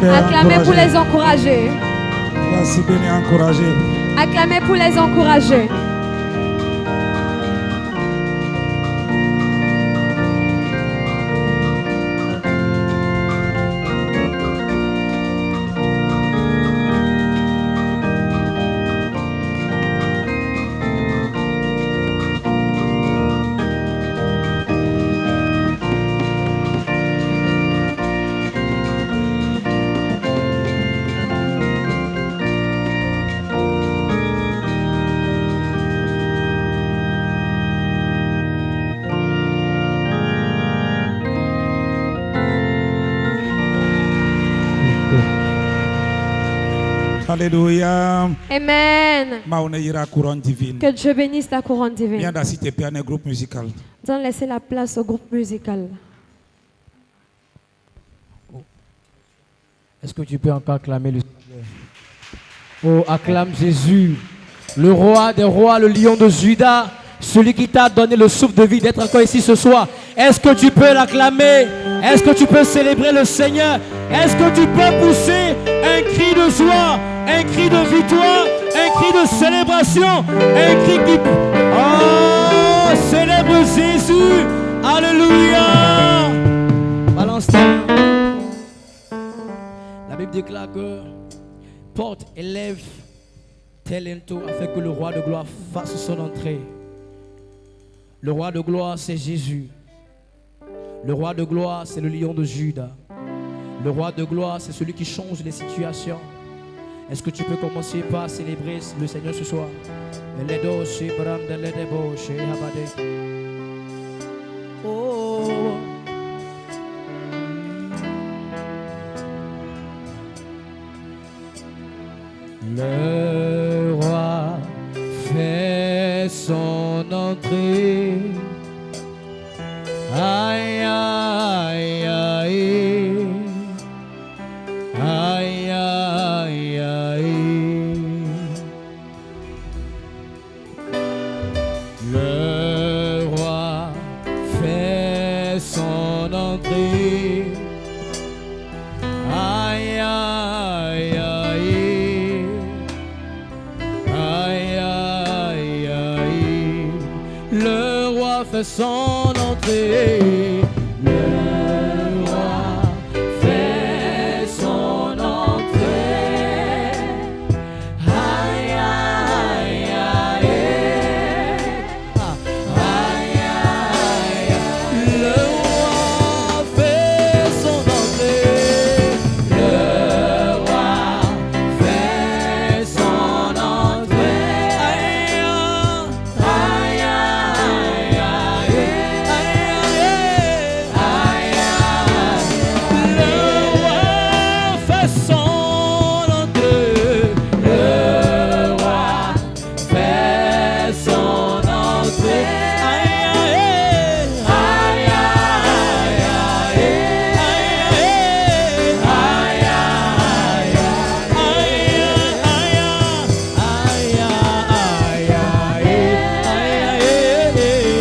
Acclamez pour les encourager. Acclamez pour les encourager. Alléluia. Amen. Divine. Que Dieu bénisse la couronne divine. Viens d'assister à un groupe musical. Nous allons laisser la place au groupe musical. Est-ce que tu peux encore acclamer le Seigneur? Oh, acclame Jésus, le roi des rois, le lion de Juda, celui qui t'a donné le souffle de vie d'être encore ici ce soir. Est-ce que tu peux l'acclamer? Est-ce que tu peux célébrer le Seigneur? Est-ce que tu peux pousser un cri de joie, un cri de victoire, un cri de célébration, un cri qui... Oh, célèbre Jésus. Alléluia. Balance-toi. La Bible déclare que porte et lève tes linteaux afin que le roi de gloire fasse son entrée. Le roi de gloire, c'est Jésus. Le roi de gloire, c'est le lion de Juda. Le roi de gloire, c'est celui qui change les situations. Est-ce que tu peux commencer par célébrer le Seigneur ce soir? Oh. Le roi fait son entrée. Aïe, aïe, aïe. Aïe, aïe, aïe. Le roi fait son entrée. Aïe, aïe, aïe. Aïe, aïe, aïe. Le roi fait son entrée. Le roi fait son entrée. Aïe, aïe, aïe. Aïe, aïe, aïe. Le roi fait son entrée. Le roi fait son entrée. Aïe, aïe, aïe,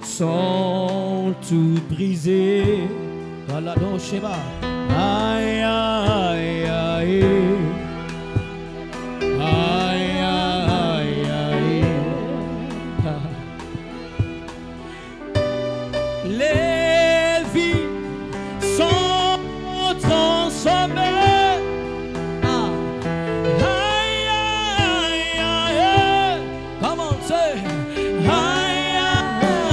sont toutes brisées. Voilà donc Sheba. Aïe, aïe, aïe. Aïe, aïe, aïe. Les vies sont Aïe,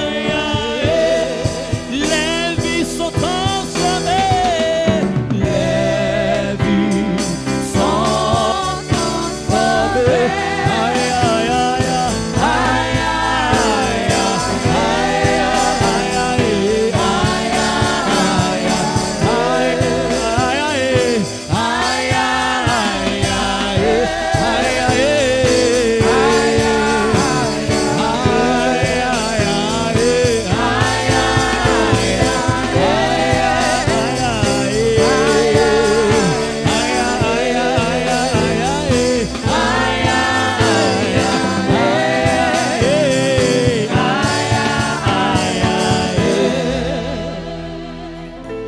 aïe, aïe. Les vies sont transformées. Les vies sont transformées. Aïe, aïe, aïe, aïe, aïe, aïe, aïe, aïe,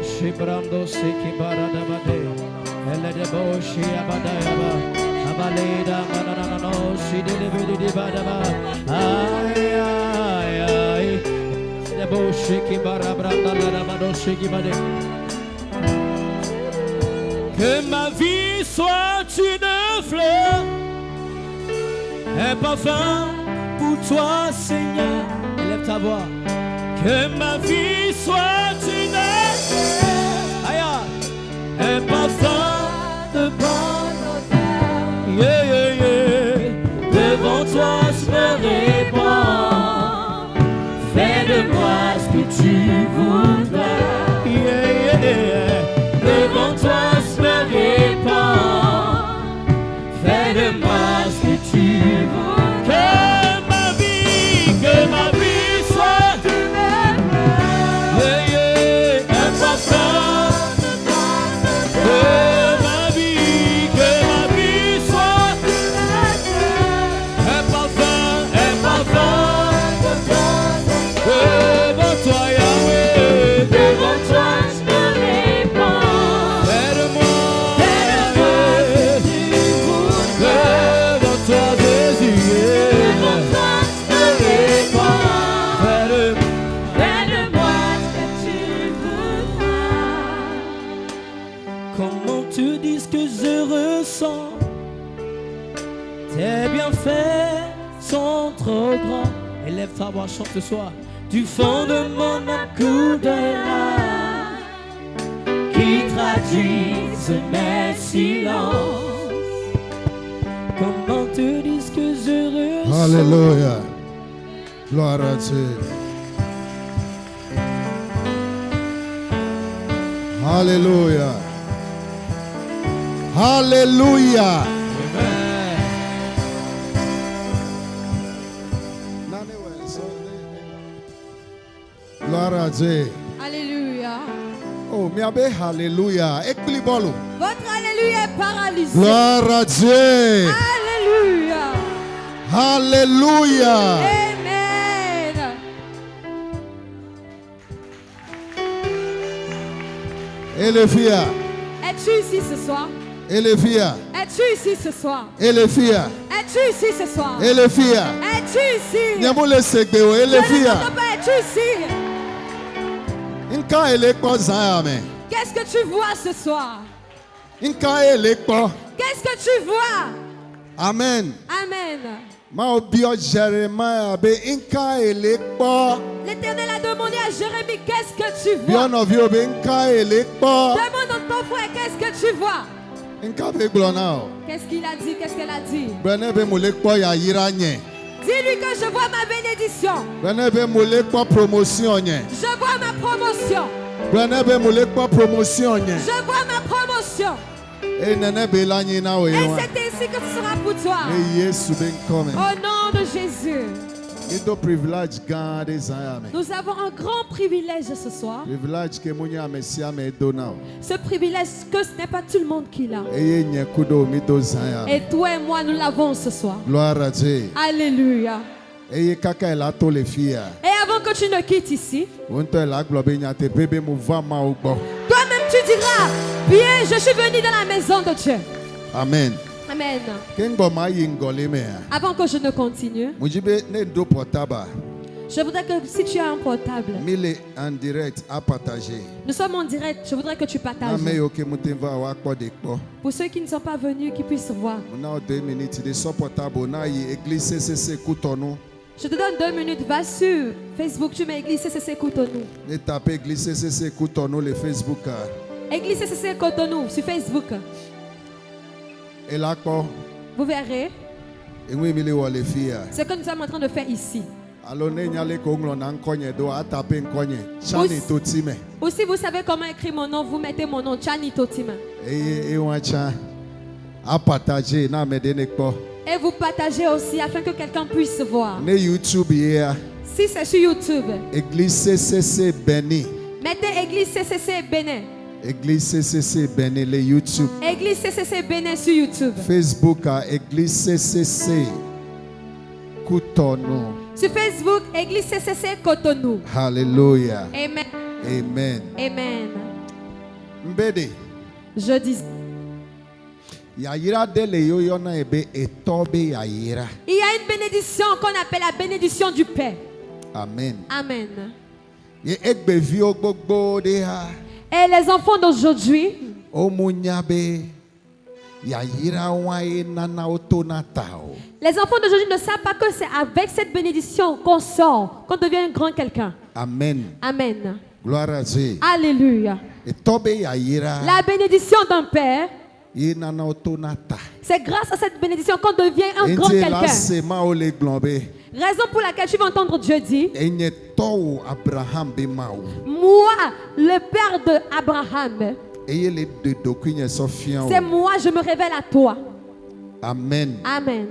Shibrando seki barada bade, ele de boshi abadayaba, abaleda manana no si de bede de badaba, ay ay ay, de boshi ki barabranda la bado seki bade. Que ma vie soit une fleur, un parfum pour toi, Seigneur. Élève ta voix. Que ma vie soit une un parfum de bonne odeur. Yeah, yeah, yeah. Devant toi je me répands. Fais de moi ce que tu voudras. Yeah, yeah, yeah. Devant toi je me répands. Fais de moi ce que tu voudras. Que ma vie soit une fleur. Yeah, yeah. Un parfum. Que ma vie soit un parfum devant toi, Yahweh, devant toi je me répands. Fais de moi ce que tu voudras. Devant toi Jésus, devant toi je me répands. Fais de moi ce que tu voudras. Comment te dis ce que je ressens? Tes bienfaits sont trop grands. Élève ta voix, chante ce soir. Du fond de mon âme coule de larmes qui traduisent mes silences. Comment te dis ce que je ressens? Alléluia. Gloire à Dieu. Alléluia. Alléluia. Gloire à Dieu. Alléluia. Oh, miabe Alléluia. Equilibolo. Votre Alléluia est paralysé. Gloire à Dieu. Alléluia. Alléluia. Amen. Et les filles. Es-tu ici ce soir? Et les filles. Es-tu ici ce soir? Et les filles. Es-tu ici ce soir? Et les filles. Es-tu ici? Nyamo le segbe et les Je filles. ne t'entends pas. Es-tu ici? Inka ele ko zayame. Qu'est-ce que tu vois ce soir? Inka ele ko. Qu'est-ce que tu vois? Amen. Amen. Ma obio Jérémie be inka ele ko. L'Éternel a demandé à Jérémie, qu'est-ce que tu vois? Bien ovio be inka ele ko. Demande à ton frère, qu'est-ce que tu vois? Inka be glona o. Qu'est-ce qu'il a dit? Qu'est-ce qu'elle a dit? Bene be mole ko ya yiranye. Dis-lui que je vois ma bénédiction. Bene be mole ko promotion nye. Je vois ma promotion. Bene be mole ko promotion nye. Je vois ma promotion. E nene be la nyi na o Et yewa. c'est ainsi que ce sera pour toi. E Yesu ben come. Au nom de Jésus. Ido privilege gan de zayame. Nous avons un grand privilège ce soir. Privilege ke munya mesia me dona. Ce privilège que ce n'est pas tout le monde qui l'a. Eye nye kudo mi do zayame. Et toi et moi, nous l'avons ce soir. Gloire à Dieu. Alléluia. Eye kaka ela to le filles. Et avant que tu ne quittes ici, Wonto ela glo be nya te bebe mu va ma ugbo. toi-même tu diras, bien, je suis venu dans la maison de Dieu. Amen. Amen. Kengbo ma yi ngole me. Avant que je ne continue, Mujibe ne do portable. je voudrais que si tu as un portable, Mille en direct à partager. nous sommes en direct, je voudrais que tu Na partages. me yo ke mutemva wa kpo de kpo. Pour ceux qui ne sont pas venus, qu'ils puissent voir. Muna o 2 minutes de so portable na yi église CCC Cotonou. Je te donne 2 minutes. Va sur Facebook, tu mets Église CCC Cotonou. Ne tapez Église CCC Cotonou le Facebook. Église CCC Cotonou sur Facebook. Et là quoi? Vous verrez Et oui, il est les filles. ce que nous sommes en train de faire ici. Alors ne nyale konglo na nkonye do atape nkonye. Chani totime. Aussi, vous savez comment écrire mon nom. Vous mettez mon nom, Chani Totima. Et wacha a partager na medene ko. Et vous partagez aussi afin que quelqu'un puisse voir. Ne YouTube here. Si c'est sur YouTube, Église CCC Béni. mettez Église CCC Bénin. Église CCC Béni le YouTube. Église CCC Bénin sur YouTube. Facebook à Église CCC Cotonou. Sur Facebook, Église CCC Cotonou. Hallelujah. Amen. Amen. Amen. Mbede. Je dis, Yayira de le yoyona ebe etobe yayira. il y a une bénédiction qu'on appelle la bénédiction du Père. Amen. Amen. Ye egbe vio gbogbo de ha. Et les enfants d'aujourd'hui, Omunyabe yayira wae nana otonatao. les enfants d'aujourd'hui ne savent pas que c'est avec cette bénédiction qu'on sort, qu'on devient un grand quelqu'un. Amen. Amen. Gloire à Dieu. Alléluia. Etobe yayira. La bénédiction d'un Père, Ye nana otonata. c'est grâce à cette bénédiction qu'on devient un grand Enti la quelqu'un. sema ole glombe. Raison pour laquelle tu vas entendre Dieu dire, Enye towu Abraham be maou. moi, le Père d'Abraham, Eye le de dokunya sofian. c'est moi, je me révèle à toi. Amen. Amen.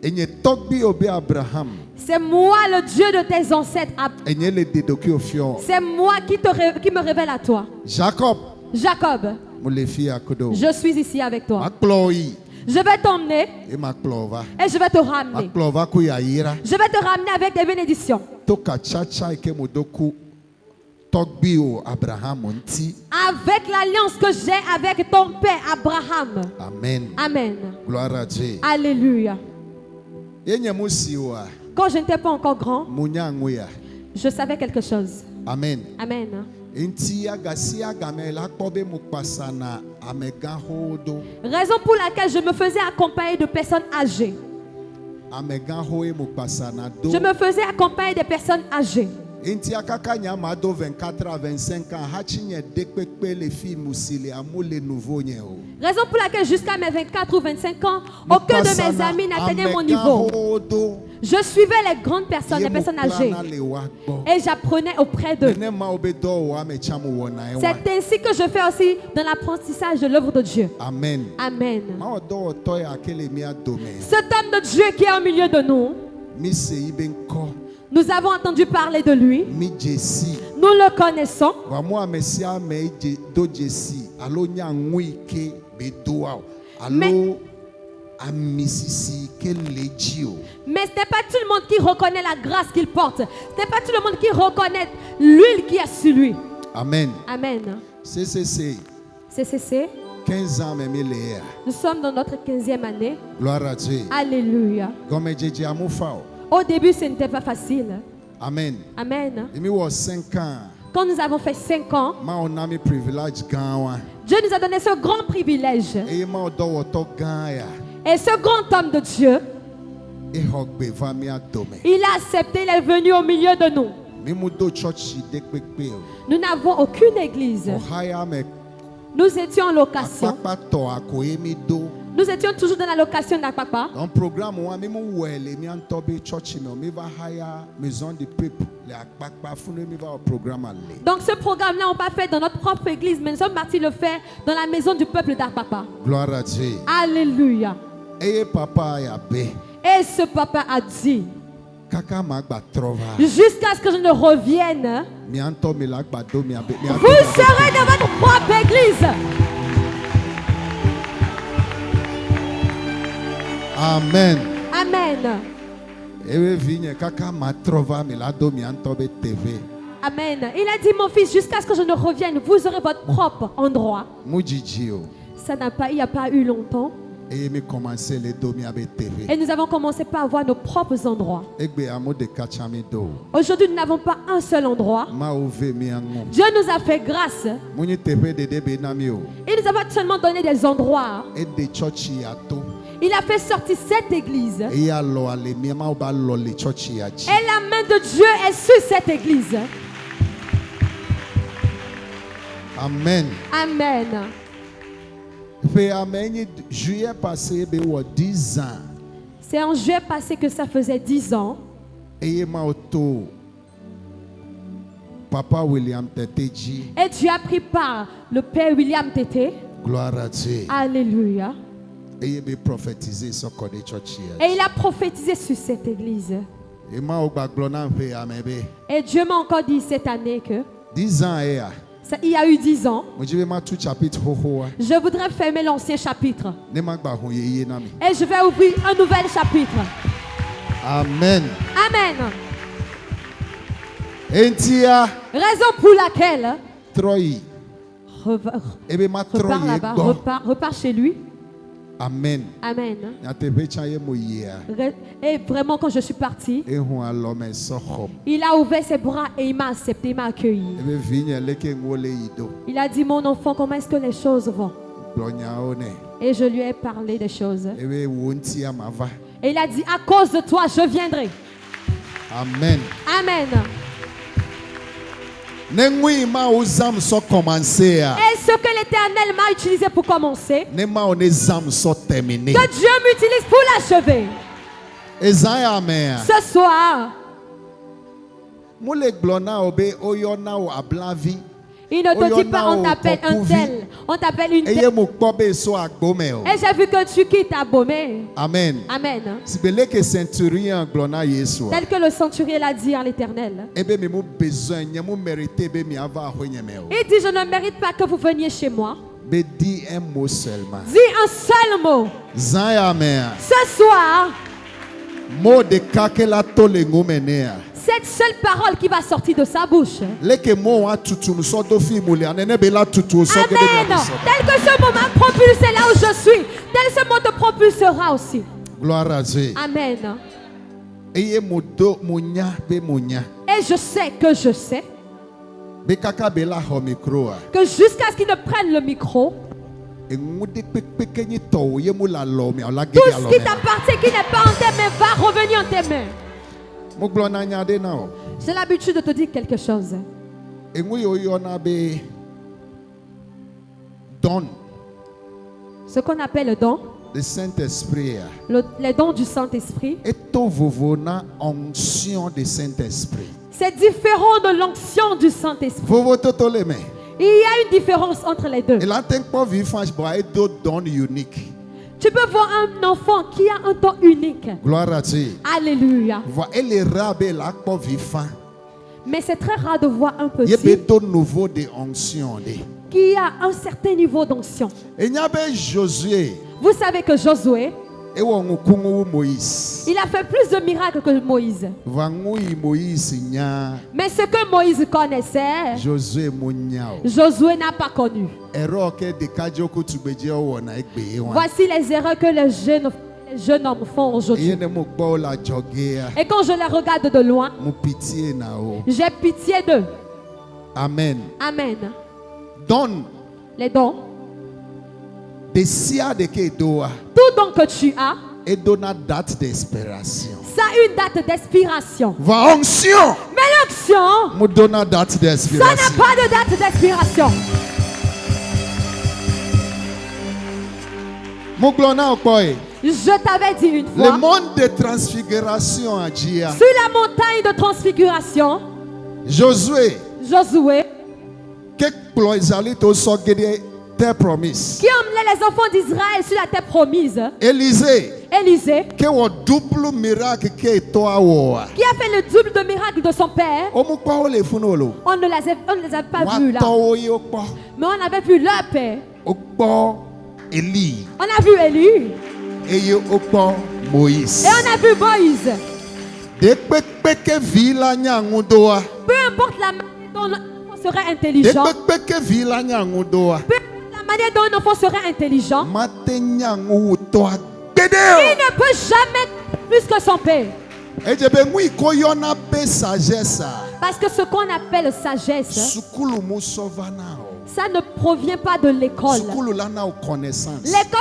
Enye tokbi obe Abraham. C'est moi, le Dieu de tes ancêtres. Enye le de doki ofian. C'est moi qui me révèle à toi. Jacob. Jacob, Molefi akodo. je suis ici avec toi. Makloi. Je vais t'emmener E maklova. et je vais te ramener. Maklova ku yayira. Je vais te ramener avec des bénédictions. Toka chacha ike modoku. Tokbi o Abraham onti. Avec l'alliance que j'ai avec ton père Abraham. Amen. Amen. Gloire à Dieu. Alléluia. Yenye musiwa. Quand je n'étais pas encore grand, Munya nguya. je savais quelque chose. Amen. Amen. Inti agasi agame la kobe mukpasana amega hodo. Raison pour laquelle je me faisais accompagner de personnes âgées. Amega hoe mukpasana do. Je me faisais accompagner des personnes âgées. Inti akaka nyama do 24 à 25 ans hachinye dekpekpe le fi musili amule nouveau nyeo. Raison pour laquelle jusqu'à mes 24 ou 25 ans, aucun de mes amis n'atteignait mon niveau. Je suivais les grandes personnes, les personnes âgées. Et j'apprenais auprès d'eux. C'est ainsi que je fais aussi dans l'apprentissage de l'œuvre de Dieu. Amen. Amen. Cet homme de Dieu qui est au milieu de nous, nous avons entendu parler de lui. Nous le connaissons. Mais ce n'est pas tout le monde qui reconnaît la grâce qu'il porte. Ce n'est pas tout le monde qui reconnaît l'huile qui est sur lui. Amen. Amen. CCC. 15 ans même il est. Nous sommes dans notre 15e année. Gloire à Dieu. Alléluia. Au début, ce n'était pas facile. Amen. Amen. Il me 5 ans. Quand nous avons fait 5 ans, Dieu nous a donné ce grand privilège. Et ce grand homme de Dieu, il a accepté, il est venu au milieu de nous. Nous n'avons aucune église. Nous étions en location. Nous étions toujours dans la location d'Akpakpa. Dans le programme, Donc ce programme-là, on n'a pas fait dans notre propre église, mais nous sommes partis le faire dans la maison du peuple d'Akpakpa. Gloire à Dieu. Alléluia. Et papa Et ce papa a dit, jusqu'à ce que je ne revienne, vous serez dans votre propre église. Amen. Amen. Amen. Il a dit, mon fils, jusqu'à ce que je ne revienne, vous aurez votre propre endroit. Il n'y a pas eu longtemps. Et nous avons commencé par avoir nos propres endroits. Aujourd'hui, nous n'avons pas un seul endroit. Dieu nous a fait grâce. Il nous a pas seulement donné des endroits. Il a fait sortir cette église. Et la main de Dieu est sur cette église. Amen. Amen. Juillet passé, 10 ans. C'est en juillet passé que ça faisait 10 ans. Et Papa William Teteji. Et Dieu a pris par le Père William Tété. Gloire à Dieu. Alléluia. Et il a prophétisé sur cette église. Et Dieu m'a encore dit cette année que 10 ans, il y a eu 10 ans. Je voudrais fermer l'ancien chapitre. Et je vais ouvrir un nouvel chapitre. Amen. Amen. Raison pour laquelle repars là-bas, repars chez lui. Amen. Amen. Et vraiment, quand je suis parti, il a ouvert ses bras et il m'a accepté, il m'a accueilli. Il a dit, mon enfant, comment est-ce que les choses vont? Et je lui ai parlé des choses. Et il a dit, à cause de toi, je viendrai. Amen. Amen. Et ce que l'Éternel m'a utilisé pour commencer, que Dieu m'utilise pour l'achever. Ce soir, il ne te dit pas on t'appelle un tel, on t'appelle une telle. Et j'ai vu que tu quittes Abomey. Amen. Amen. Tel que le centurion l'a dit à l'Éternel. Il dit, je ne mérite pas que vous veniez chez moi. Dis un mot seulement. Dis un seul mot. Ce soir, cette seule parole qui va sortir de sa bouche. Amen. Tel que ce mot m'a propulsé là où je suis, tel ce mot te propulsera aussi. Gloire à Dieu. Amen. Et je sais que jusqu'à ce qu'il ne prenne le micro, tout ce qui t'appartient, qui n'est pas en tes mains, va revenir en tes mains. J'ai l'habitude de te dire quelque chose. Ce qu'on appelle le don, le Saint-Esprit, les dons du Saint-Esprit, c'est différent de l'onction du Saint-Esprit. Il y a une différence entre les deux. Tu peux voir un enfant qui a un don unique. Gloire à Dieu. Alléluia. Mais c'est très rare de voir un petit qui a un certain niveau d'onction. Vous savez que Josué, il a fait plus de miracles que Moïse. Mais ce que Moïse connaissait, Josué n'a pas connu. Voici les erreurs que les jeunes hommes font aujourd'hui. Et quand je les regarde de loin, j'ai pitié d'eux. Amen. Amen. Les dons. Tout don que tu as, ça a une date d'expiration. Mais l'onction, ça n'a pas de date d'expiration. Je t'avais dit une fois, le monde de transfiguration à Dia, sur la montagne de transfiguration, Josué, qui emmenait les enfants d'Israël sur la terre promise. Élisée, qui a fait le double de miracles de son père. On ne les a pas vus là. Mais on avait vu leur père. On a vu Élie. Et on a vu Moïse. Peu importe la manière dont l'enfant serait intelligent. La manière dont un enfant serait intelligent, il ne peut jamais plus que son père. Parce que ce qu'on appelle sagesse, Ça ne provient pas de l'école. L'école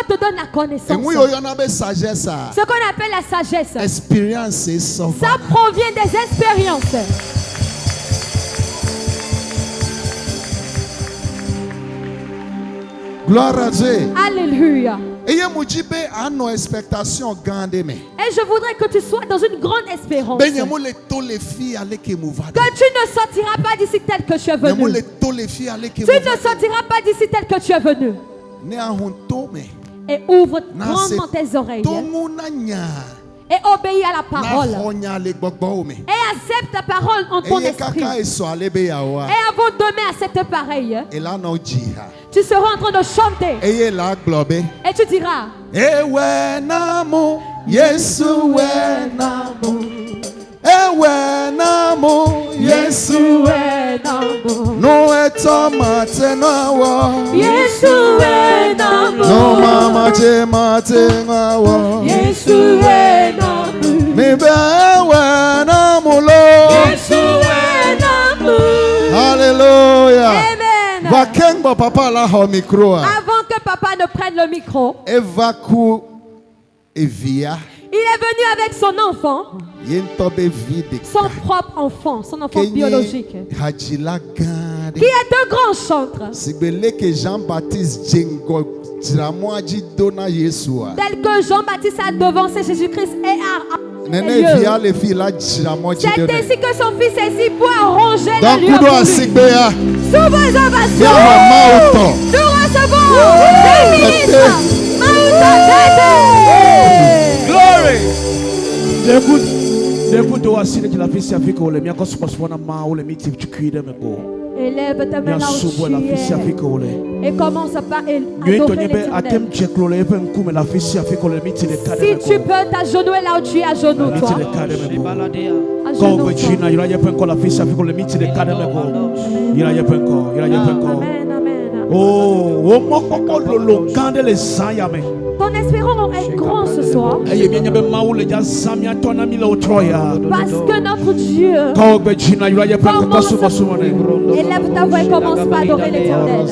te donne la connaissance. Ce qu'on appelle la sagesse. Ça provient des expériences. Gloire à Dieu. Alléluia. Et je voudrais que tu sois dans une grande espérance. Que tu ne sortiras pas d'ici tel que tu es venu. Tu ne sortiras pas d'ici tel que tu es venu. Et ouvre grandement tes oreilles. Et obéis à la parole. Et accepte ta parole en ton esprit. Et avant demain à cette pareille, tu seras en train de chanter. Et tu diras: Ewe namu, Yesu we namu. Ewe namu, Yesu we namu. No etomate no wo. Yesu we namu. No mama je mate no. Yesu we namu. Me be ewe namu lo. Yesu we namu. Hallelujah. Amen. Papa la ho micro. Avant que papa ne prenne le micro, Evaku Evia. il est venu avec son enfant, son propre enfant, son enfant biologique, qui est un grand chantre, tel que Jean-Baptiste a devancé Jésus-Christ et a c'est ainsi que son fils Ésaïe peut arranger le lieu pour lui. Sous vos ovations, nous recevons les ministres. Glory. Élève ta main là où tu es et commence par adorer l'Éternel. Si tu peux t'agenouiller là où tu es, agenouille-toi. Amen. Ton espérance est grand ce soir. Parce que notre Dieu commence. Élève ta voix et commence par adorer l'Éternel.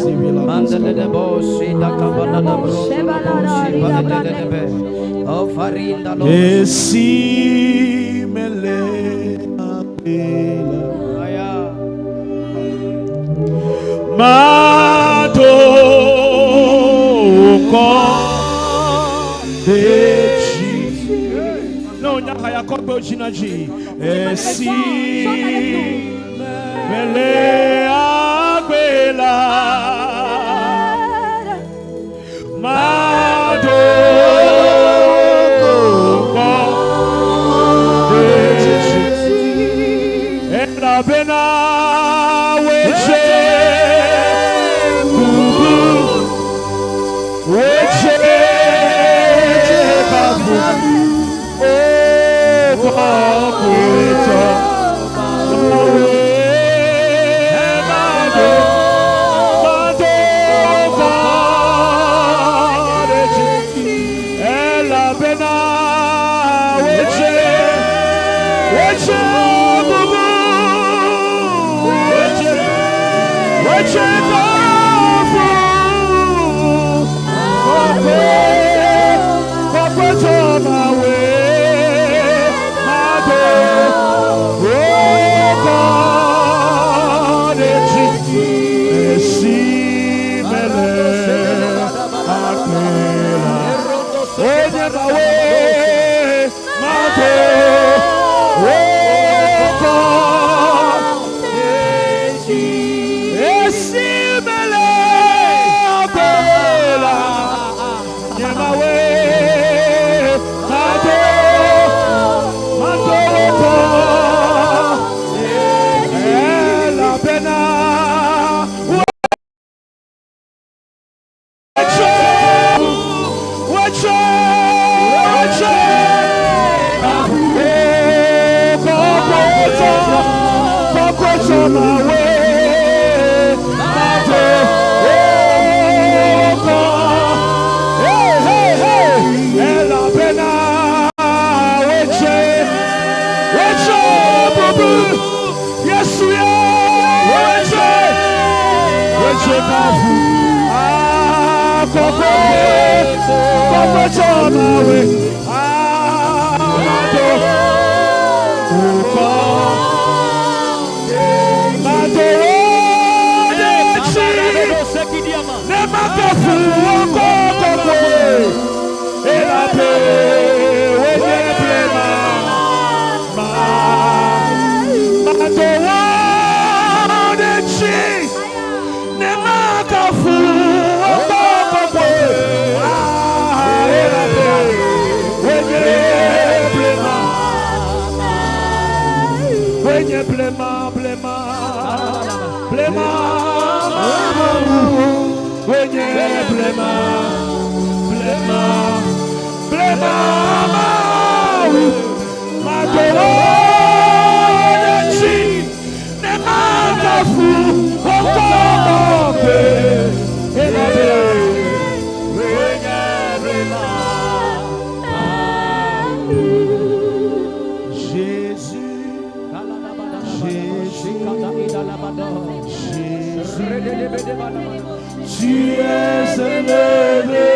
Tu es élevé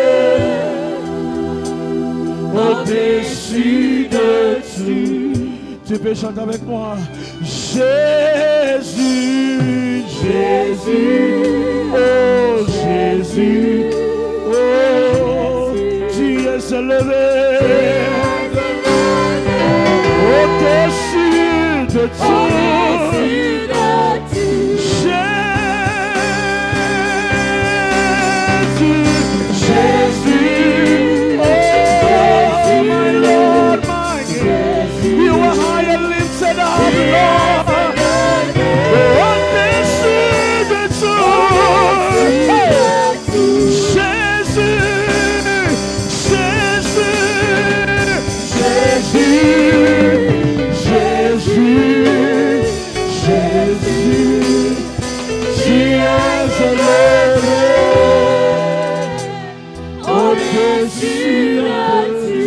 au-dessus de tout. Tu peux chanter avec moi. Jésus, Jésus, oh Jésus, oh, tu es élevé au-dessus de tout. Jésus, oh my Lord, my God, you are high and lifted up, Lord. Au-dessus de tout, Jésus, Jésus, Jésus, tu es élevé au-dessus de tout.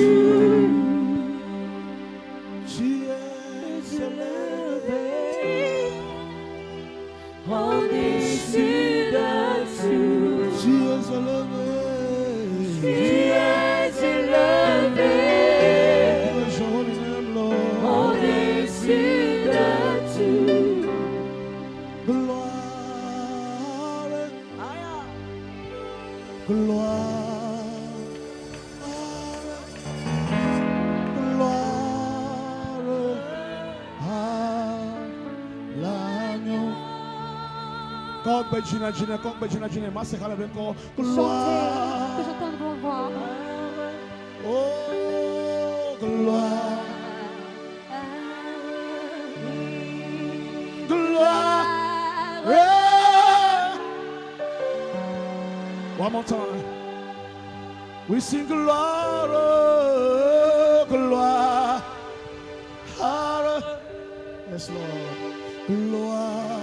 Tu es élevé au-dessus de tout. Tu es élevé. Tu es élevé au-dessus de tout. Gloire, gloire. Que j'entende vos voix. Oh, gloire. Gloire. One more time. We sing gloire, gloire. Yes, Lord. Gloire.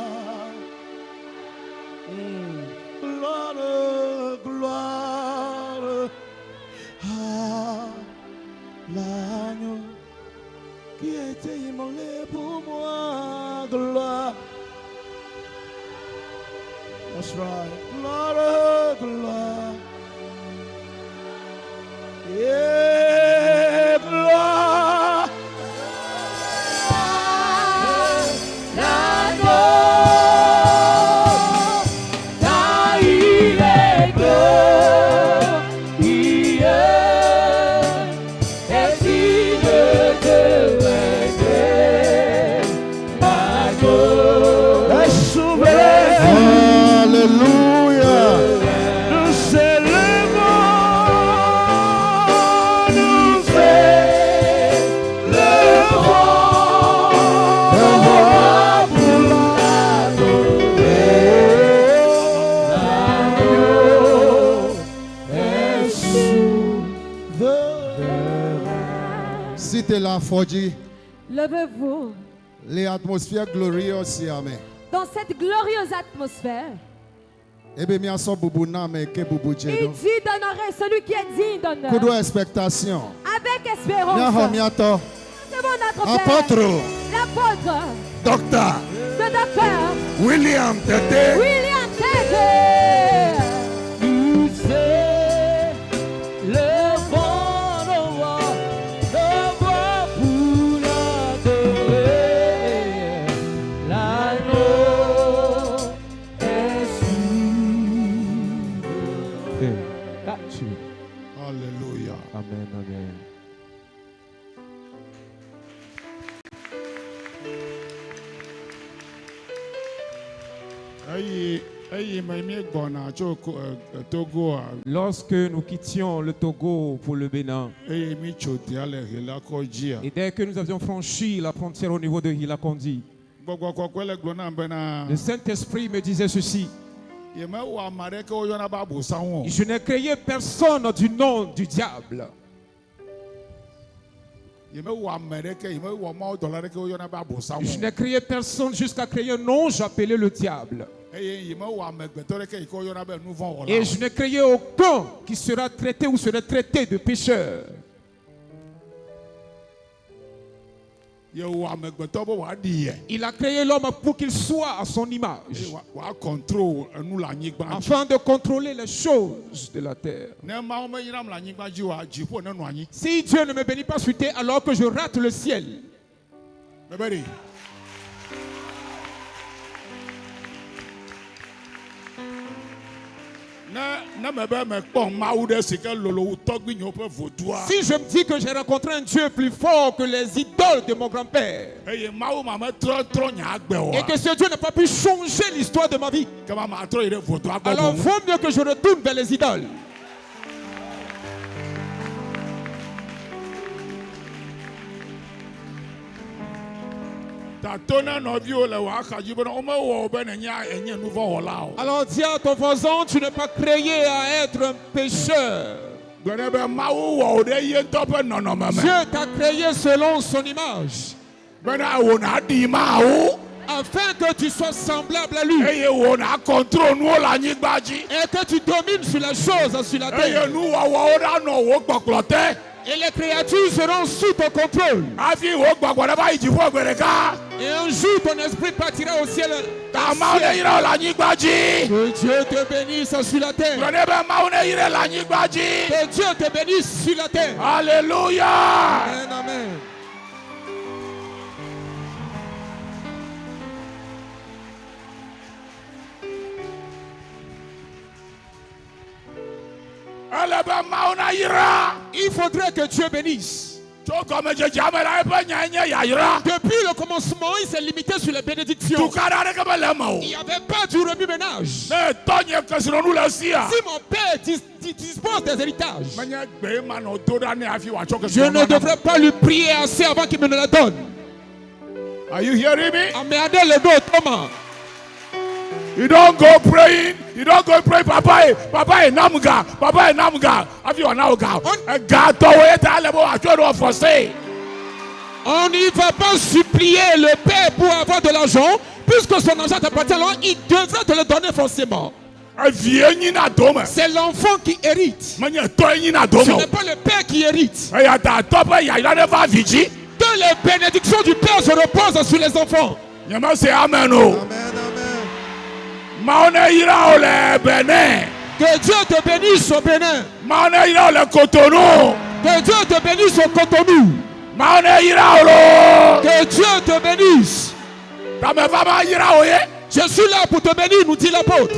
Gloire, gloire à l'agneau qui a été immolé pour moi. Gloire. That's right. Gloire, gloire. Yeah, gloire. Levez-vous. L'atmosphère glorieuse, amen. Dans cette glorieuse atmosphère, il dit donnerait celui qui est digne d'honneur. Expectation. Avec espérance. C'est mon notre Père. Apôtre. L'apôtre. Docteur. Le docteur. William Tete. William Tete. Alléluia. Amen, amen. Lorsque nous quittions le Togo pour le Bénin, et dès que nous avions franchi la frontière au niveau de Hilakondi, le Saint-Esprit me disait ceci: je n'ai créé personne du nom du diable. Je n'ai créé personne jusqu'à créer un nom, j'appelais le diable. Et je n'ai créé aucun qui sera traité ou serait traité de pécheur. Il a créé l'homme pour qu'il soit à son image, afin de contrôler les choses de la terre. Si Dieu ne me bénit pas sur terre, alors que je rate le ciel. Si je me dis que j'ai rencontré un Dieu plus fort que les idoles de mon grand-père, et que ce Dieu n'a pas pu changer l'histoire de ma vie, alors vaut mieux que je retourne vers les idoles. Alors dis à ton voisin, tu n'es pas créé à être un pécheur. Dieu t'a créé selon son image, afin que tu sois semblable à lui, et que tu domines sur la chose, sur la terre. Et les créatures seront sous ton contrôle. Et un jour ton esprit partira au ciel. Que Dieu te bénisse sur la terre. Que Dieu te bénisse sur la terre. Alléluia. Amen, amen. Il faudrait que Dieu bénisse. Depuis le commencement, il s'est limité sur les bénédictions. Il n'y avait pas du remue-ménage. Si mon père dispose des héritages, je ne devrais pas lui prier assez avant qu'il me la donne. Are you hearing me? Thomas. You don't go praying. You don't go pray, Papa. Papa, Namga. Papa, Namga. Have you an Auga? God, on n'y va pas supplier le Père pour avoir de l'argent, puisque son argent t'appartient, alors il devrait te le donner forcément. C'est l'enfant qui hérite. Ce n'est pas le Père qui hérite. Que les bénédictions du Père se reposent sur les enfants. Amen. Que Dieu te bénisse au Bénin. Que Dieu te bénisse au Cotonou. Que Dieu te bénisse. Je suis là pour te bénir, nous dit l'apôtre.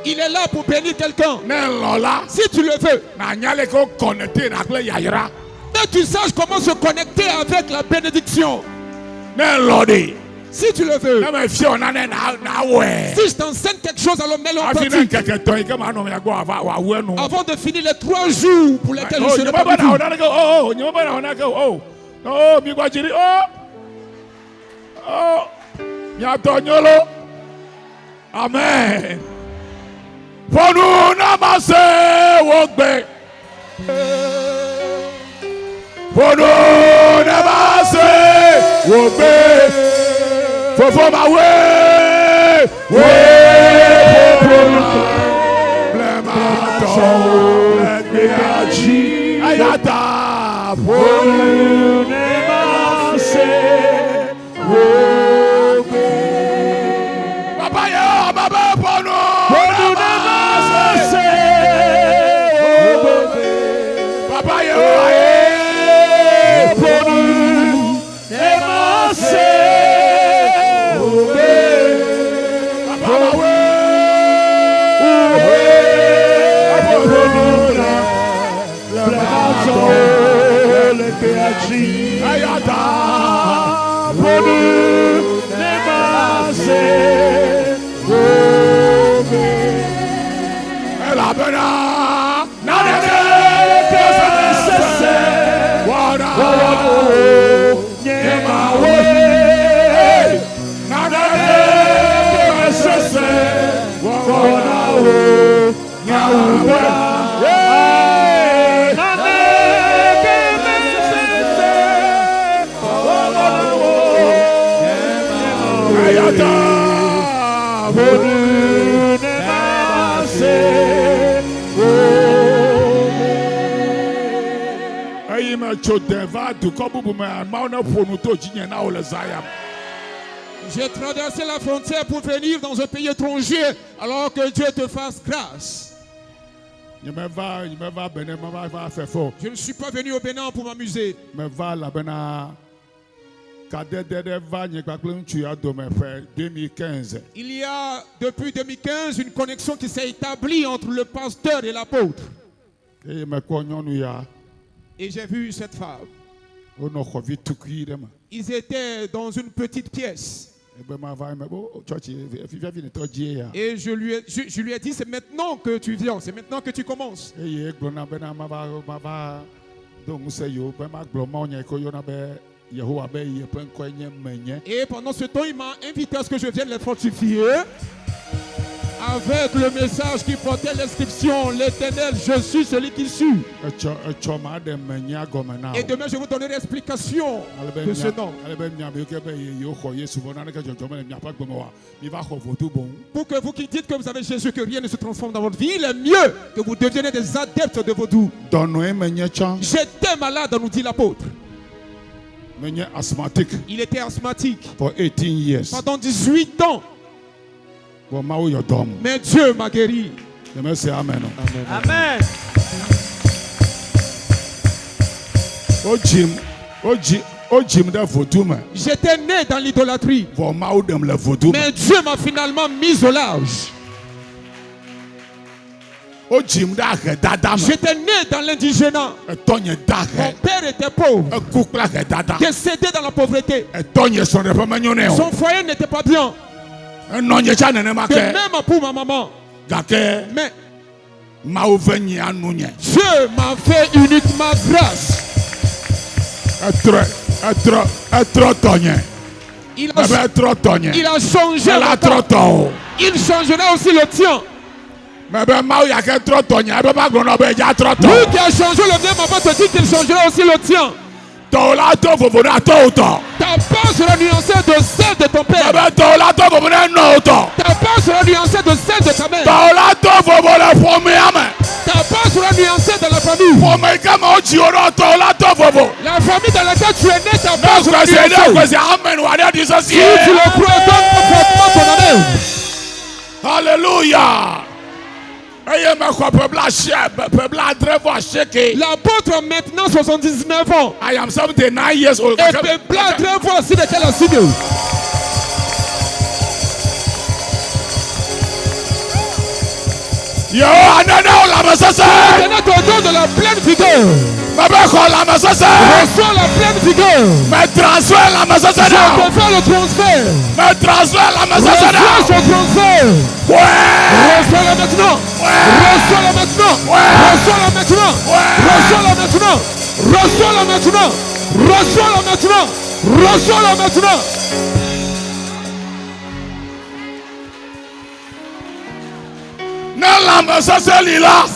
Il est là pour bénir quelqu'un. Si tu le veux, que tu saches comment se connecter avec la bénédiction. Si tu le veux, si je t'enseigne quelque chose, alors mets-le en pratique. Avant de finir les 3 jours pour lesquels je ne pas vu. Amen. For nous namase wogbe. For nous namase wogbe. For my way. Let me achieve. Ayata. For nous namase wogbe. Papa, J'ai traversé la frontière pour venir dans un pays étranger alors que Dieu te fasse grâce. Je ne suis pas venu au Bénin pour m'amuser. Il y a depuis 2015 une connexion qui s'est établie entre le pasteur et l'apôtre. Et j'ai vu cette femme. Ils étaient dans une petite pièce. Et je lui ai dit, c'est maintenant que tu viens, c'est maintenant que tu commences. Et pendant ce temps, il m'a invité à ce que je vienne les fortifier avec le message qui portait l'inscription: l'Éternel, je suis celui qui suis. Et demain, je vous donnerai l'explication de ce nom. Pour que vous qui dites que vous avez Jésus, que rien ne se transforme dans votre vie, il est mieux que vous deveniez des adeptes de vaudou. J'étais malade, nous dit l'apôtre. Il était asthmatique pendant 18 ans. Mais Dieu m'a guéri. Amen. Amen. J'étais né dans l'idolâtrie. Mais Dieu m'a finalement mis au large. J'étais né dans l'indigénat. Mon père était pauvre, décédé dans la pauvreté. Son foyer n'était pas bien. De même pour ma maman. Mais Dieu m'a fait uniquement grâce. Il a changé le temps. Il changera aussi le tien. Lui qui a changé le mien, maman te dit qu'il changera aussi le tien. Ta part sera nuancée de celle de ton père. Ta part sera nuancée de celle de ta mère. Ta part sera nuancée de la famille. La famille dans laquelle tu es né, ta part sera nuancée. Si tu le crois, donne fortement ton amen. Alléluia. L'apôtre a maintenant 79 ans. I am 79 years old. Et peuple a très fort aussi de quel signe. Maintenant te donne de la pleine vigueur. Reçois la pleine vigueur. Je te fais le transfert. Reçois son transfert. Reçois-la maintenant. Reçois-la maintenant. Reçois-la maintenant. Reçois-la maintenant. Reçois-la maintenant. Reçois-la maintenant. Reçois-la maintenant.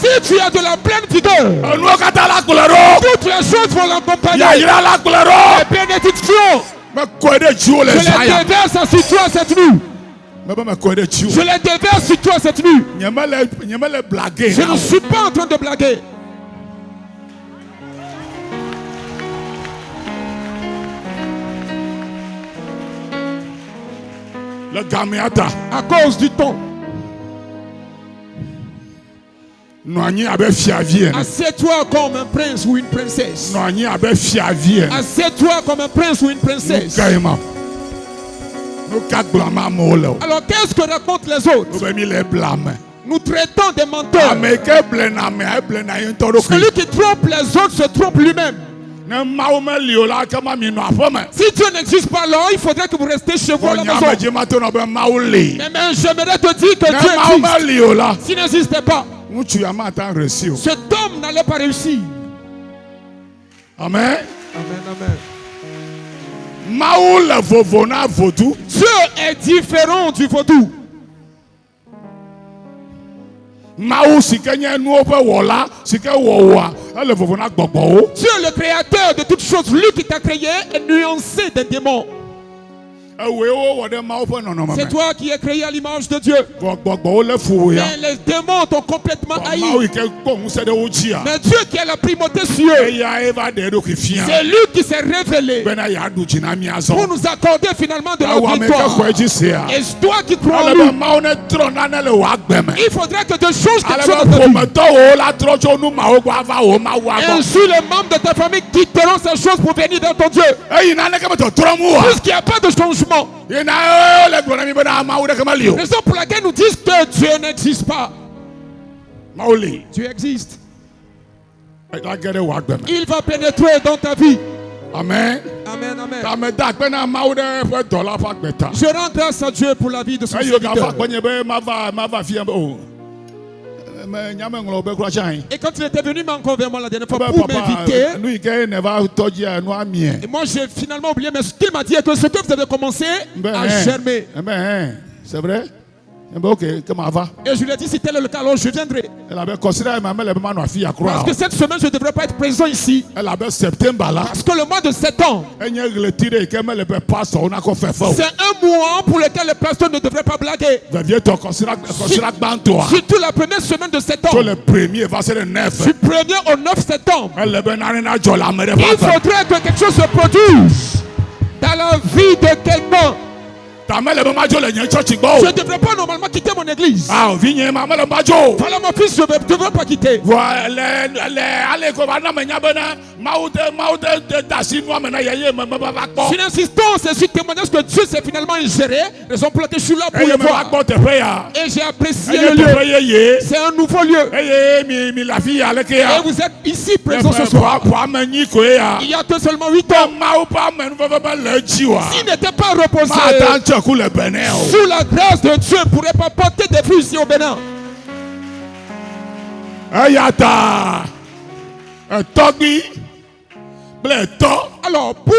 Si tu as de la pleine vigueur, toutes les choses vont l'accompagner. Les bénédictions, je les déverse sur toi cette nuit. Je les déverse sur toi cette nuit. Je ne suis pas en train de blaguer. Le gamiata, à cause du temps. Assieds-toi comme un prince ou une princesse. Assieds-toi comme un prince ou une princesse. Alors qu'est-ce que racontent les autres? Nous traitons des menteurs. Celui qui trompe les autres se trompe lui-même. Si Dieu n'existe pas là, il faudrait que vous restiez chez vous à la maison. Mais j'aimerais te dire que Dieu existe. S'il n'existait pas, Cet homme n'allait pas réussir. Amen. Amen, amen. Dieu est différent du vaudou. Dieu le créateur de toutes choses, lui qui t'a créé, est nuancé des démons. C'est toi qui es créé à l'image de Dieu. Mais les démons t'ont complètement haï. Mais Dieu qui a la primauté sur eux, c'est lui qui s'est révélé pour nous accorder finalement de la victoire. Et toi qui crois en lui, il faudrait que tu changes quelque chose dans ta vie. Ainsi les membres de ta famille quitteront ces choses pour venir dans ton Dieu. Puisqu'il n'y a pas de changement. Raison pour laquelle nous disons que Dieu n'existe pas. Dieu existe. Il va pénétrer dans ta vie. Amen. Amen, amen. Je rends grâce à Dieu pour la vie de son serviteur. Et quand il était venu encore vers moi la dernière fois pour m'inviter, et moi j'ai finalement oublié, mais ce qu'il m'a dit est que ce que vous avez commencé à germer. C'est vrai? Ok, comment va? Et je lui ai dit, si tel est le cas, alors je viendrai. Parce que cette semaine, je ne devrais pas être présent ici. Parce que le mois de septembre, c'est un mois pour lequel les pasteurs ne devraient pas blaguer. Surtout la première semaine de septembre. Du 1er au 9 septembre. Il faudrait que quelque chose se produise dans la vie de quelqu'un. Je ne devrais pas normalement quitter mon église. Voilà mon fils, je ne devrais pas quitter. Une insistance et sur témoignage que Dieu s'est finalement ingéré. Raison pour laquelle je suis là pour le voir. Et j'ai apprécié le lieu. C'est un nouveau lieu. Et vous êtes ici présents ce soir. Il y a que seulement 8 ans. S'il n'était pas reposé sous la grâce de Dieu, ne pourrait pas porter des fruits ici au Bénin. Alors, pour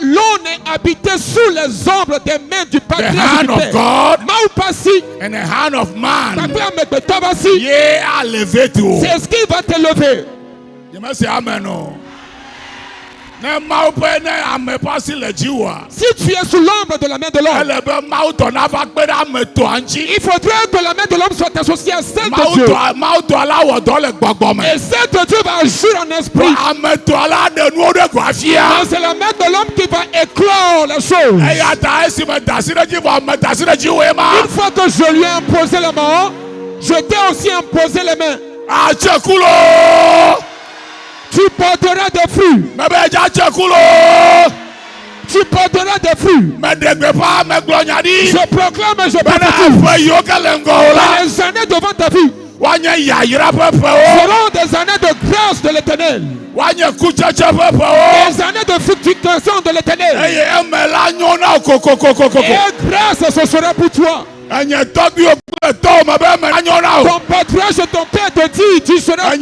l'on est habité sous les ombres des mains du patriarche du Père. And the hand of man. C'est ce qui va t'élever. Si tu es sous l'ombre de la main de l'homme, il faudrait que la main de l'homme soit associée à celle de Dieu. Et celle de Dieu va agir en esprit. C'est la main de l'homme qui va éclore la chose. Une fois que je lui ai imposé la main, je t'ai aussi imposé les mains. Tu porteras des fruits. Tu porteras des fruits. Je proclame et je prophétise. Les années devant ta vie seront des années de grâce de l'Éternel. Des années de fructification de l'Éternel. Et grâce, ce sera pour toi. Ton patriarche et ton père te dit, tu seras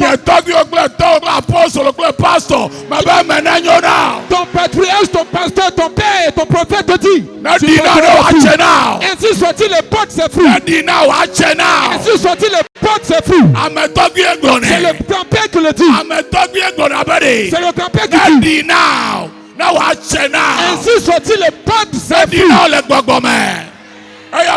ton patriarche, ton pasteur, ton père et ton prophète te dit, ainsi soit-il les portes ses fruits. Ainsi soit-il les portes ses fruits. C'est le grand-père qui le dit. C'est le grand-père qui dit. Ainsi soit-il les portes ses fruits. Ainsi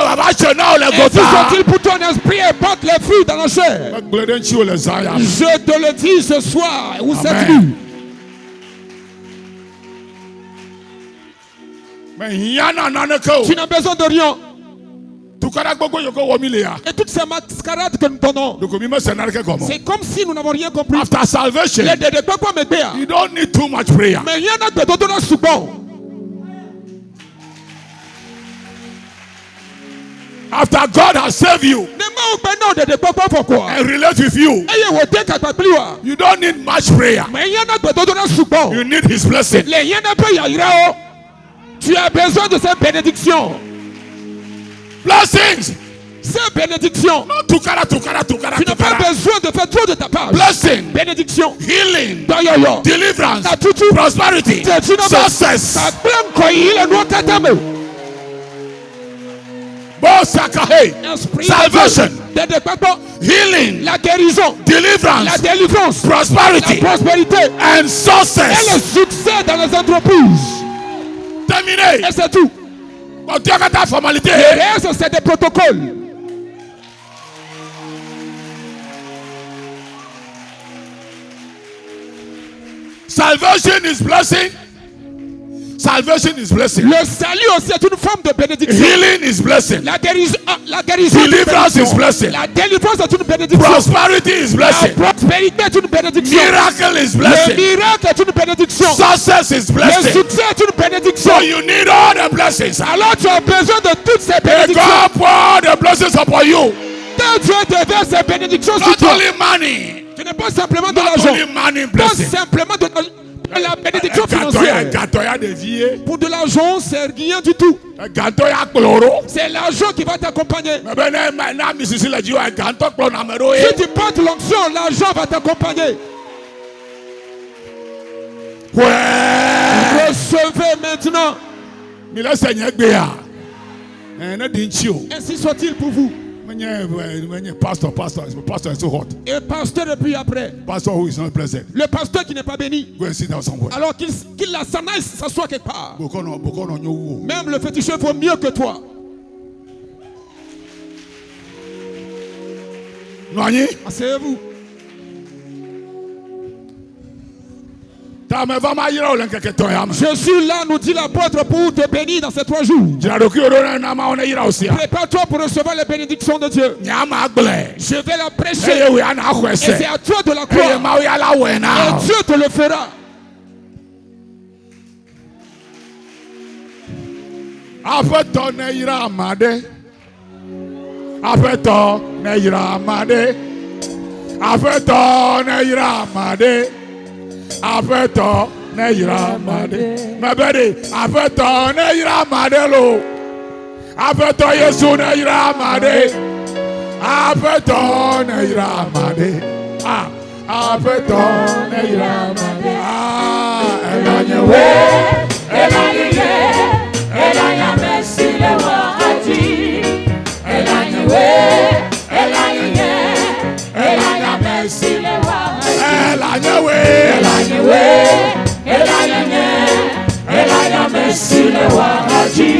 soit-il pour ton esprit et porte les fruits dans la chair. Je te le dis ce soir, où cette nuit. Tu n'as besoin de rien. Et toutes ces mascarades que nous donnons, c'est comme si nous n'avons rien compris. You don't need too much prayer. Mais il y en a de d'autres souvent. After God has saved you and relate with you, you don't need much prayer. You need His blessing. Tu as besoin de cette bénédiction. Blessings Ces bénédictions. Tu n'as pas besoin de faire trop de tapage. Blessing. Bénédiction. Healing. Deliverance. Prosperity. Success. Salvation. Healing. La guérison. Deliverance. Prosperity. La prospérité. And success. Et le succès dans les entreprises. Terminé. Et c'est tout. Formalité. Le reste, c'est des protocoles. Salvation is blessing. Salvation is blessing. Le salut aussi est une forme de bénédiction. Healing is blessing. La guérison Deliverance is blessing. La délivrance est une bénédiction. Prosperity is blessing. La prospérité est une bénédiction. Miracle is blessing. Le miracle est une bénédiction. Success is blessing. Le succès est une bénédiction. So you need all the blessings. Alors tu as besoin de toutes ces May bénédictions. God pour the blessings upon you. Dieu déverse ces bénédictions sur Not toi. only money. Ce n'est pas simplement de Not l'argent. only money Pas blessing. simplement de la bénédiction financière. Pour de l'argent, c'est rien du tout. C'est l'argent qui va t'accompagner. Si tu portes l'onction, l'argent va t'accompagner. Recevez maintenant. Ainsi soit-il pour vous. Pastor is so hot. Et pasteur depuis après. Pastor who is not blessed. Le pasteur qui n'est pas béni. Go and sit down somewhere. Alors qu'il s'assoit quelque part. Même le féticheur vaut mieux que toi. Asseyez-vous. Je suis là, nous dit l'apôtre, pour te bénir dans ces 3 jours. Prépare-toi pour recevoir les bénédictions de Dieu. Je vais la prêcher. Et c'est à toi de la croire. Et Dieu te le fera. Afeto ne yira made mabede afeto ne yira made lo afeto Yesu ne yira made afeto ne yira made afeto ne yira made elanyewe elanye merci le wadi elanyewe elanye merci le wadi elanyewe Elanya merci le wadi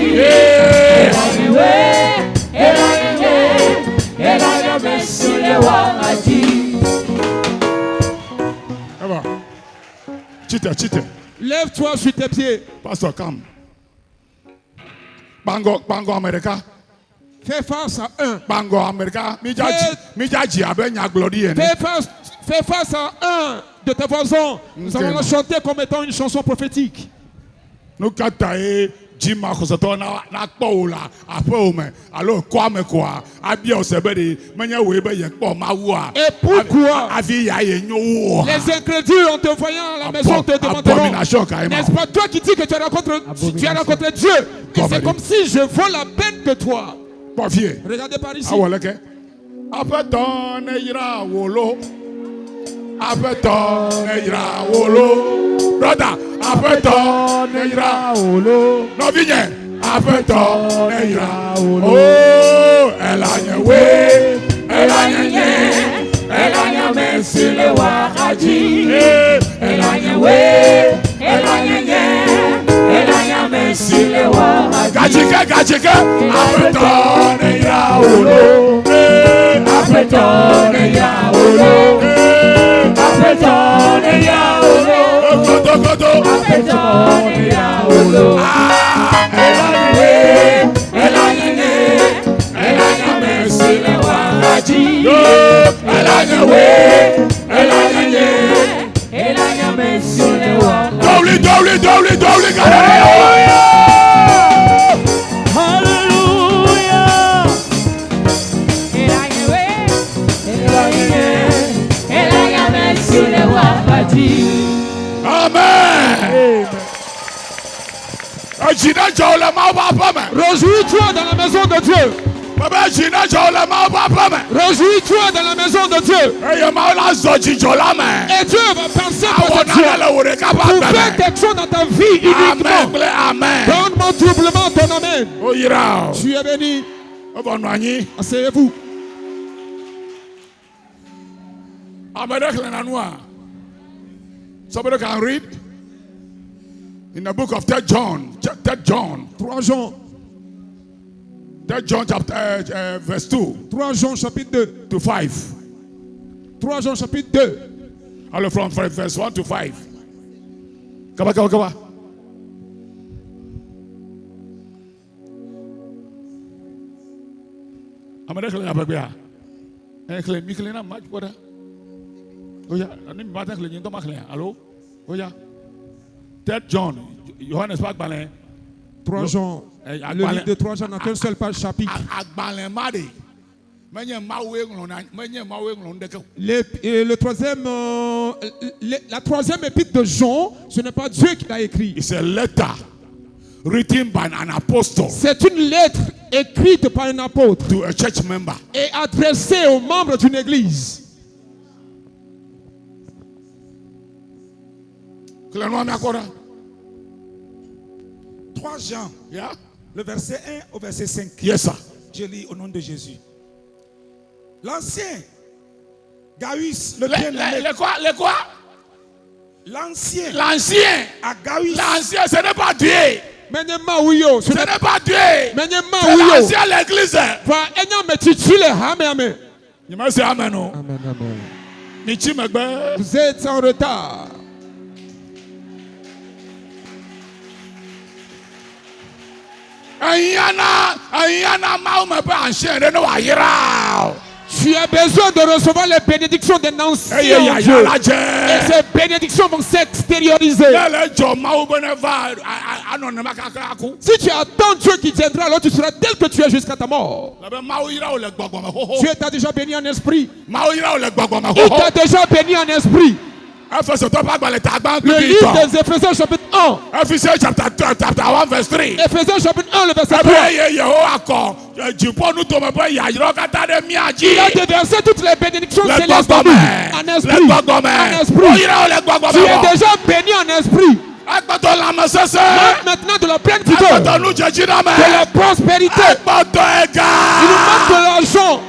Elanya merci le wadi. Chite. Lève-toi sur tes pieds. Pastor, come. Bango America. Fais face à un. Bango America. Mijaji abenya glory. Fais face à un de tes voisins. Nous allons la chanter comme étant une chanson prophétique. Nous katae Jima Kosotona na Paula Apome alors quoi me quoi abia osebede menya webe ye po mawa. Et pourquoi les incrédules en te voyant à la maison te demanderont, n'est-ce pas toi qui dis que tu as rencontré Dieu? Et c'est comme si je vaux la peine que toi. Regardez par ici. Brother, afeto neira olo. No vigne, afeto neira olo. Oh, elanyewe, elanye merci le wakaji. Elanyewe, elanye merci le wakaji. Gachike, afeto neira olo. Afeto neira olo. Afeto neira olo. Elanya merci le wadi. Elanya merci le wadi. Double. Hallelujah. Elanya merci le wadi. Amen. Réjouis-toi dans la maison de Dieu. Réjouis-toi dans la maison de Dieu. Et Dieu va penser pour faire quelque chose dans ta vie uniquement. Donne mon troublement ton amen. Tu es béni. Asseyez-vous. Somebody can read in the book of 3 John. 3 John. 3 Jean. 3 John chapter verse 2. 3 Jean chapitre 2 to 5. 3 Jean chapitre 2. All from verse 1 to 5. Come on. I'm a hello? Oh yeah. 3 John. Johannes Park Balin. 3 Jean. Le livre de 3 Jean n'a qu'un seul page chapitre. La troisième épître de Jean, ce n'est pas Dieu qui l'a écrit. It's a letter written by an apostle. C'est une lettre écrite par un apôtre to a church member et adressée aux membres d'une église. 3 Jean, yeah? Le verset 1 au verset 5. Yes, sir. Je lis au nom de Jésus. L'ancien Gaius, le bien-aimé. Le quoi? L'ancien. Agaius. L'ancien, ce n'est pas Dieu. Ce n'est pas Dieu. C'est l'ancien l'église. Amen. Vous êtes en retard. Tu as besoin de recevoir les bénédictions d'un ancien Dieu. Et ces bénédictions vont s'extérioriser. Si tu attends Dieu qui viendra, alors tu seras tel que tu es jusqu'à ta mort. Dieu t'a déjà béni en esprit. Il t'a déjà béni en esprit. Le livre des Éphésiens chapitre 1. Ephésiens chapter 1 verse 3. Éphésiens chapitre 1 le verset 3. Il a déversé toutes les bénédictions célestes en esprit. Tu es déjà béni en esprit. Maintenant de la plénitude, de la prospérité. Il nous manque de l'argent.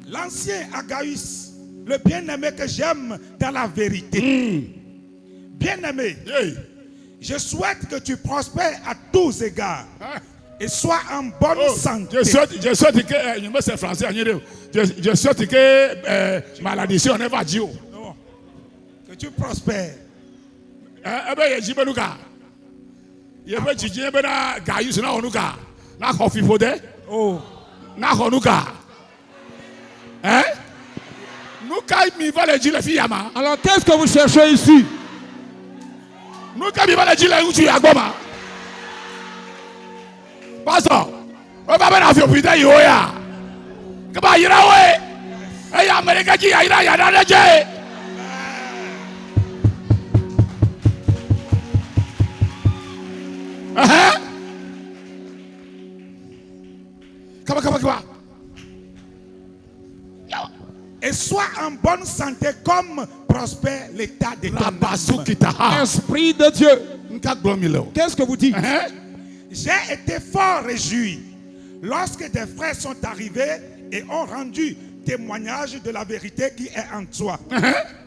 L'ancien Agaius, le bien-aimé que j'aime dans la vérité. Bien-aimé, je souhaite que tu prospères à tous égards et sois en bonne santé. Je souhaite que malédiction ne va dire. Que tu prospères. Oh. Alors qu'est-ce que vous cherchez ici? Pastor, et sois en bonne santé comme prospère l'état de ton âme. Esprit de Dieu. Qu'est-ce que vous dites? J'ai été fort réjoui lorsque des frères sont arrivés et ont rendu témoignage de la vérité qui est en toi,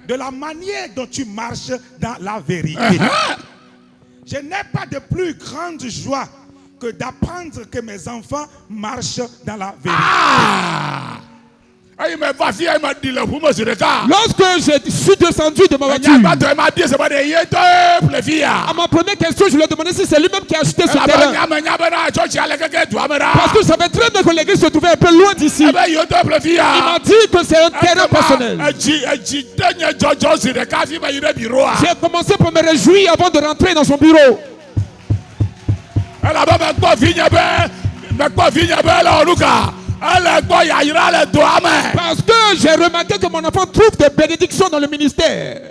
de la manière dont tu marches dans la vérité. Je n'ai pas de plus grande joie que d'apprendre que mes enfants marchent dans la vérité. Lorsque je suis descendu de ma voiture, à ma première question, je lui ai demandé si c'est lui-même qui a acheté ce terrain. Parce que je savais très bien que l'église se trouvait un peu loin d'ici. Il m'a dit que c'est un terrain personnel. J'ai commencé par me réjouir avant de rentrer dans son bureau. Parce que j'ai remarqué que mon enfant trouve des bénédictions dans le ministère.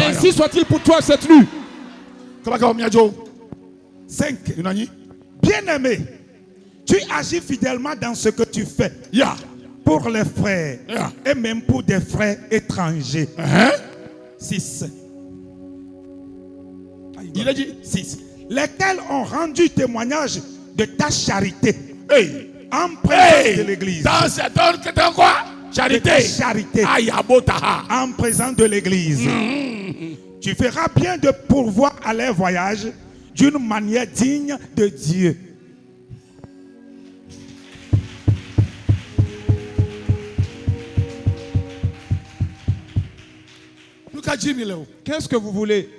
Ainsi soit-il pour toi cette nuit. 5. Bien-aimé, tu agis fidèlement dans ce que tu fais. Pour les frères et même pour des frères étrangers. 6. Il a dit 6. Lesquels ont rendu témoignage de ta charité en présence de l'église. Charité. En présence de l'église. Tu feras bien de pourvoir à leur voyage d'une manière digne de Dieu. Qu'est-ce que vous voulez?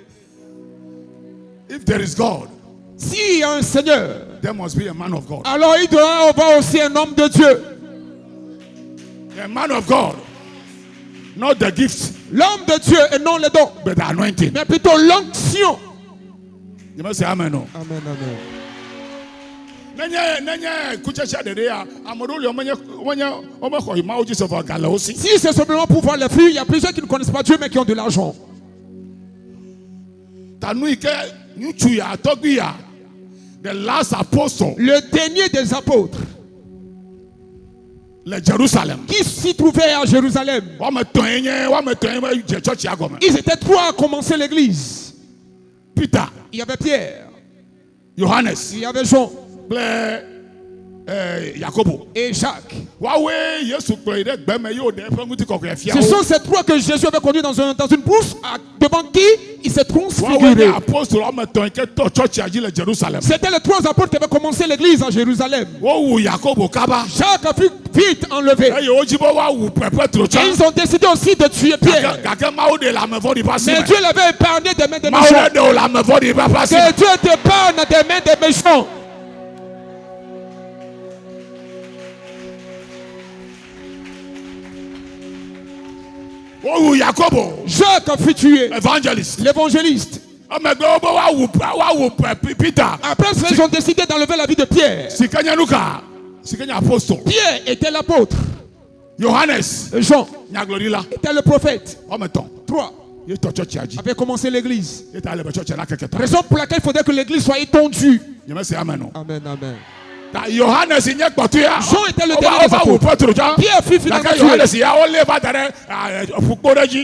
If there is God, s'il y a un Seigneur, there must be a man of God. Alors il doit y avoir aussi un homme de Dieu. A man of God, not the gifts. L'homme de Dieu et non les dons, but the anointing. Mais plutôt l'onction. You must say amen. No? Amen, amen. Si c'est simplement pour voir les fruits, il y a plusieurs qui ne connaissent pas Dieu mais qui ont de l'argent. The last apostle, le dernier des apôtres, qui s'y trouvait à Jérusalem, ils étaient trois à commencer l'église. Peter, il y avait Pierre, Johannes, il y avait Jean, Jacobo et Jacques. Ce sont ces trois que Jésus avait conduits dans une brousse devant qui il s'est transfiguré. C'était les trois apôtres qui avaient commencé l'église à Jérusalem. Jacques a pu vite enlevé. Et ils ont décidé aussi de tuer Pierre. Mais Dieu l'avait épargné des mains des méchants. Que Dieu t'épargne des mains des méchants. Jacques a fait tuer l'évangéliste. Après, ils ont décidé d'enlever la vie de Pierre. Pierre était l'apôtre. Jean était le prophète. 3 avait commencé l'église. Raison pour laquelle il faudrait que l'église soit étendue. Amen, amen. Jean était le dernier des apôtres. Pierre fut finalement tué.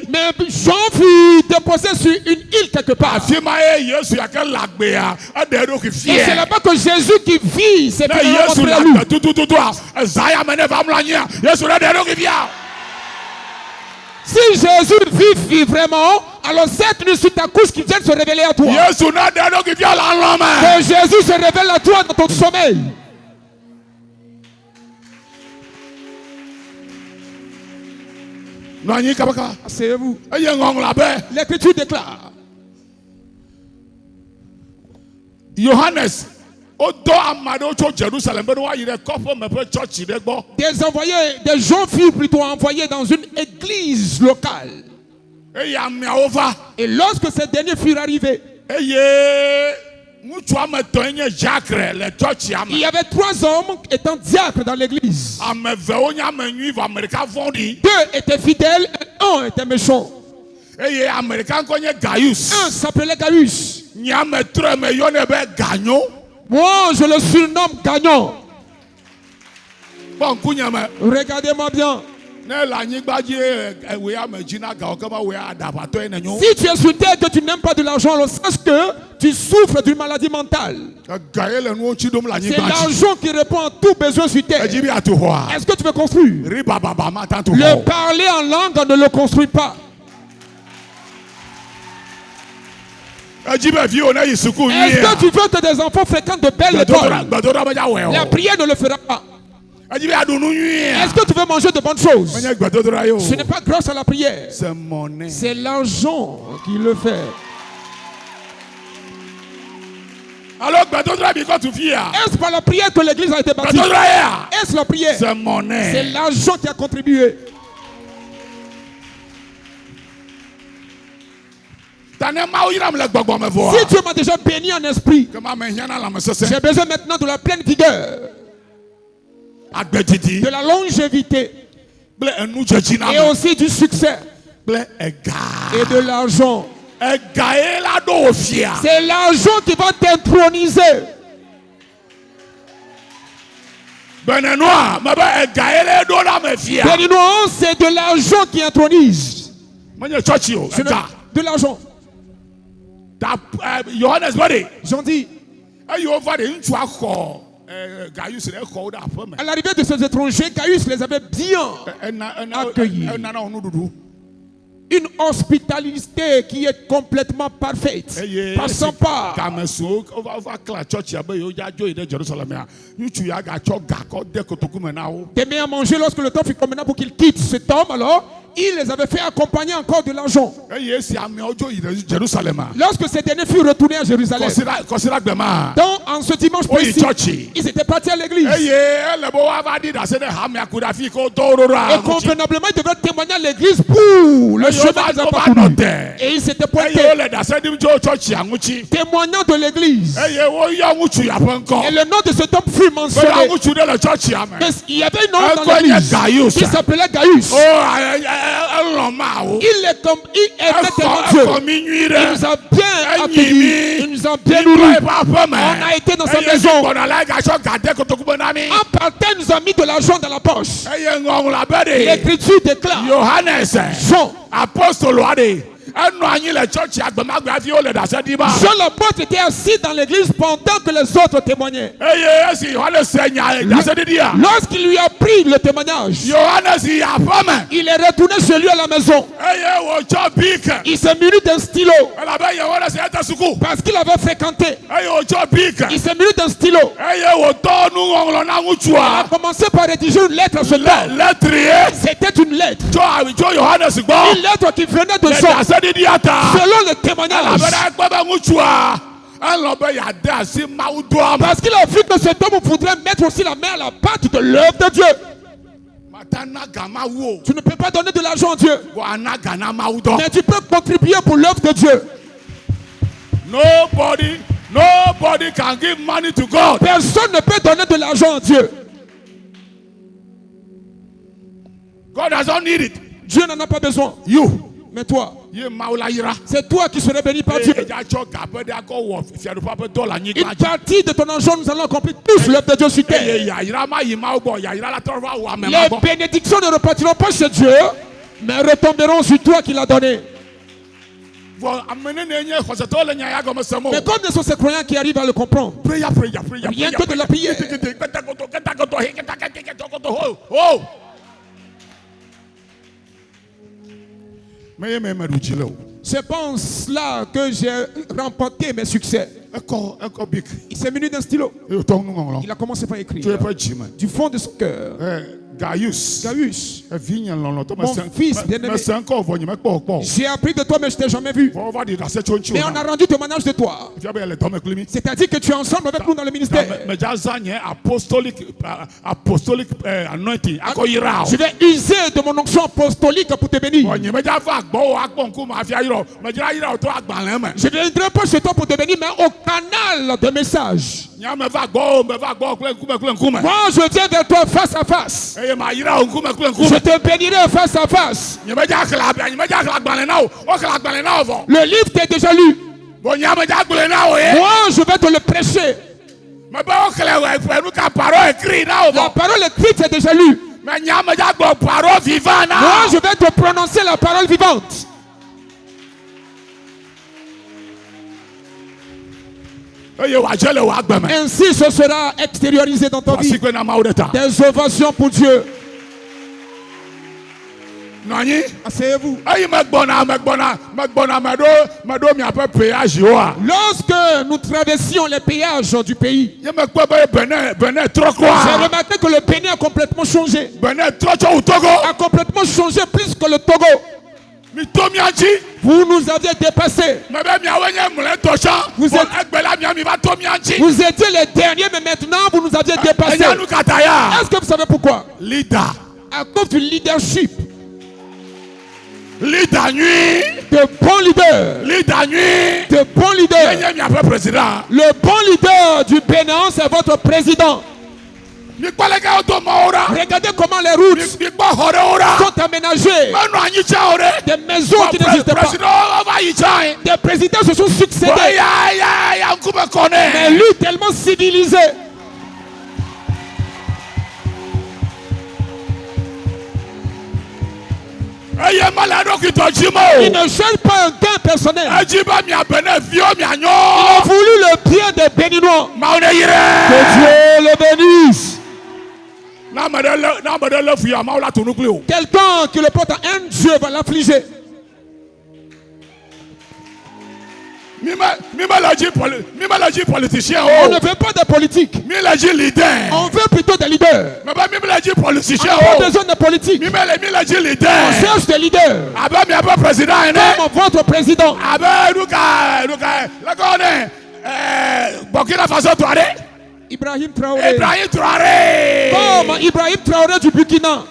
Mais Jean fut déposé sur une île quelque part. Et c'est là-bas que Jésus qui vit s'est montré à lui. Si Jésus vit vraiment, alors cette nuit sur ta couche qui vient de se révéler à toi. Que Jésus se révèle à toi dans ton sommeil. Asseyez-vous. L'Écriture déclare. Johannes, des gens furent plutôt envoyés dans une église locale. Et lorsque ces derniers furent arrivés, il y avait 3 hommes étant diacres dans l'église. 2 étaient fidèles et 1 était méchant. Un s'appelait Gaius. Moi, je le surnomme Gagnant. Regardez-moi bien. Si tu es sur terre que tu n'aimes pas de l'argent, alors sache que tu souffres d'une maladie mentale. C'est l'argent qui répond à tout besoin sur terre. Est-ce que tu veux construire? Le parler en langue ne le construit pas. Est-ce que tu veux que des enfants fréquentent de belles écoles? La prière ne le fera pas. Est-ce que tu veux manger de bonnes choses? Ce n'est pas grâce à la prière. C'est l'argent qui le fait. Est-ce par la prière que l'église a été bâtie? Est-ce la prière? C'est l'argent qui a contribué. Si Dieu m'a déjà béni en esprit, j'ai besoin maintenant de la pleine vigueur, de la longévité et aussi du succès. et de l'argent. C'est l'argent qui va t'introniser. Béninois, c'est de l'argent qui intronise. De l'argent. J'en dis. À l'arrivée de ces étrangers, Gaius les avait bien accueillis. Une hospitalité qui est complètement parfaite. Passons par. T'aimais à manger lorsque le temps fut convenable pour qu'il quitte cet homme, alors il les avait fait accompagner encore de l'argent. Lorsque ces derniers furent retournés à Jérusalem, donc en ce dimanche précis, ils étaient partis à l'église. Et convenablement, ils devaient témoigner à l'église pour le chemin qu'ils ont parcouru. Et ils s'étaient pointés, témoignant de l'église. Et le nom de cet homme fut mentionné. Il y avait un nom dans l'église qui s'appelait Gaius. Il est comme il était tellement Dieu. Il nous a bien accueillis. Il nous a bien nourris. On a été dans sa maison. En partant, il nous a mis de l'argent dans la poche. L'écriture déclare Jean, apôtre. Jean l'apôtre était assis dans l'église pendant que les autres témoignaient. Lorsqu'il lui a pris le témoignage, il est retourné chez lui à la maison. Il s'est muni d'un stylo parce qu'il avait fréquenté. Il s'est muni d'un stylo. Il a commencé par rédiger une lettre à ce temps. C'était une lettre. Une lettre qui venait de Jean. Selon le témoignage. Parce qu'il a vu que cet homme voudrait mettre aussi la main à la pâte de l'œuvre de Dieu. Tu ne peux pas donner de l'argent à Dieu, mais tu peux contribuer pour l'œuvre de Dieu. Nobody can give money to God. Personne ne peut donner de l'argent à Dieu. God does not need it. Dieu n'en a pas besoin. Mais toi, c'est toi qui serais béni par Dieu. Une partie de ton argent, nous allons accomplir tous l'œuvre de Dieu sur terre. Les bénédictions ne repartiront pas chez Dieu, mais retomberont sur toi qui l'as donné. Mais comme ce sont ces croyants qui arrivent à le comprendre, rien que de la prière. C'est pas en cela que j'ai remporté mes succès. Il s'est muni d'un stylo. Il a commencé par écrire du fond de son cœur. Gaius, mon fils bien-aimé, j'ai appris de toi mais je ne t'ai jamais vu. Mais on a rendu témoignage de toi. C'est-à-dire que tu es ensemble avec nous dans le ministère. Je vais user de mon onction apostolique pour te bénir. Je ne viendrai pas chez toi pour te bénir, mais au canal de messages. Moi je viens vers toi face à face. Je te bénirai face à face. Le livre t'est déjà lu. Moi je vais te le prêcher. La parole écrite est déjà lue. Moi je vais te prononcer la parole vivante. Ainsi ce sera extériorisé dans ton vie. Des ovations pour Dieu. Asseyez-vous. Lorsque nous traversions les péages du pays, j'ai remarqué que le Bénin a complètement changé. A complètement changé plus que le Togo. Vous nous aviez dépassés. Vous étiez les derniers, mais maintenant vous nous aviez dépassés. Est-ce que vous savez pourquoi? À cause du leadership. De bons leaders. De bons leaders. Le bon leader du Bénin, c'est votre président. Regardez comment les routes sont aménagées. aménagé des maisons qui n'existaient pas. Des présidents se sont succédés. Mais lui, tellement civilisé. Il ne cherche pas un gain personnel. Il a voulu le bien des Béninois. Que Dieu le bénisse. Quelqu'un qui le porte à un Dieu va l'affliger. On ne veut pas de politique. On veut plutôt des leaders. On n'a pas besoin de politique. On cherche des leaders. Comme votre président. Ibrahim Traoré. Comme Ibrahim Traoré du Burkina.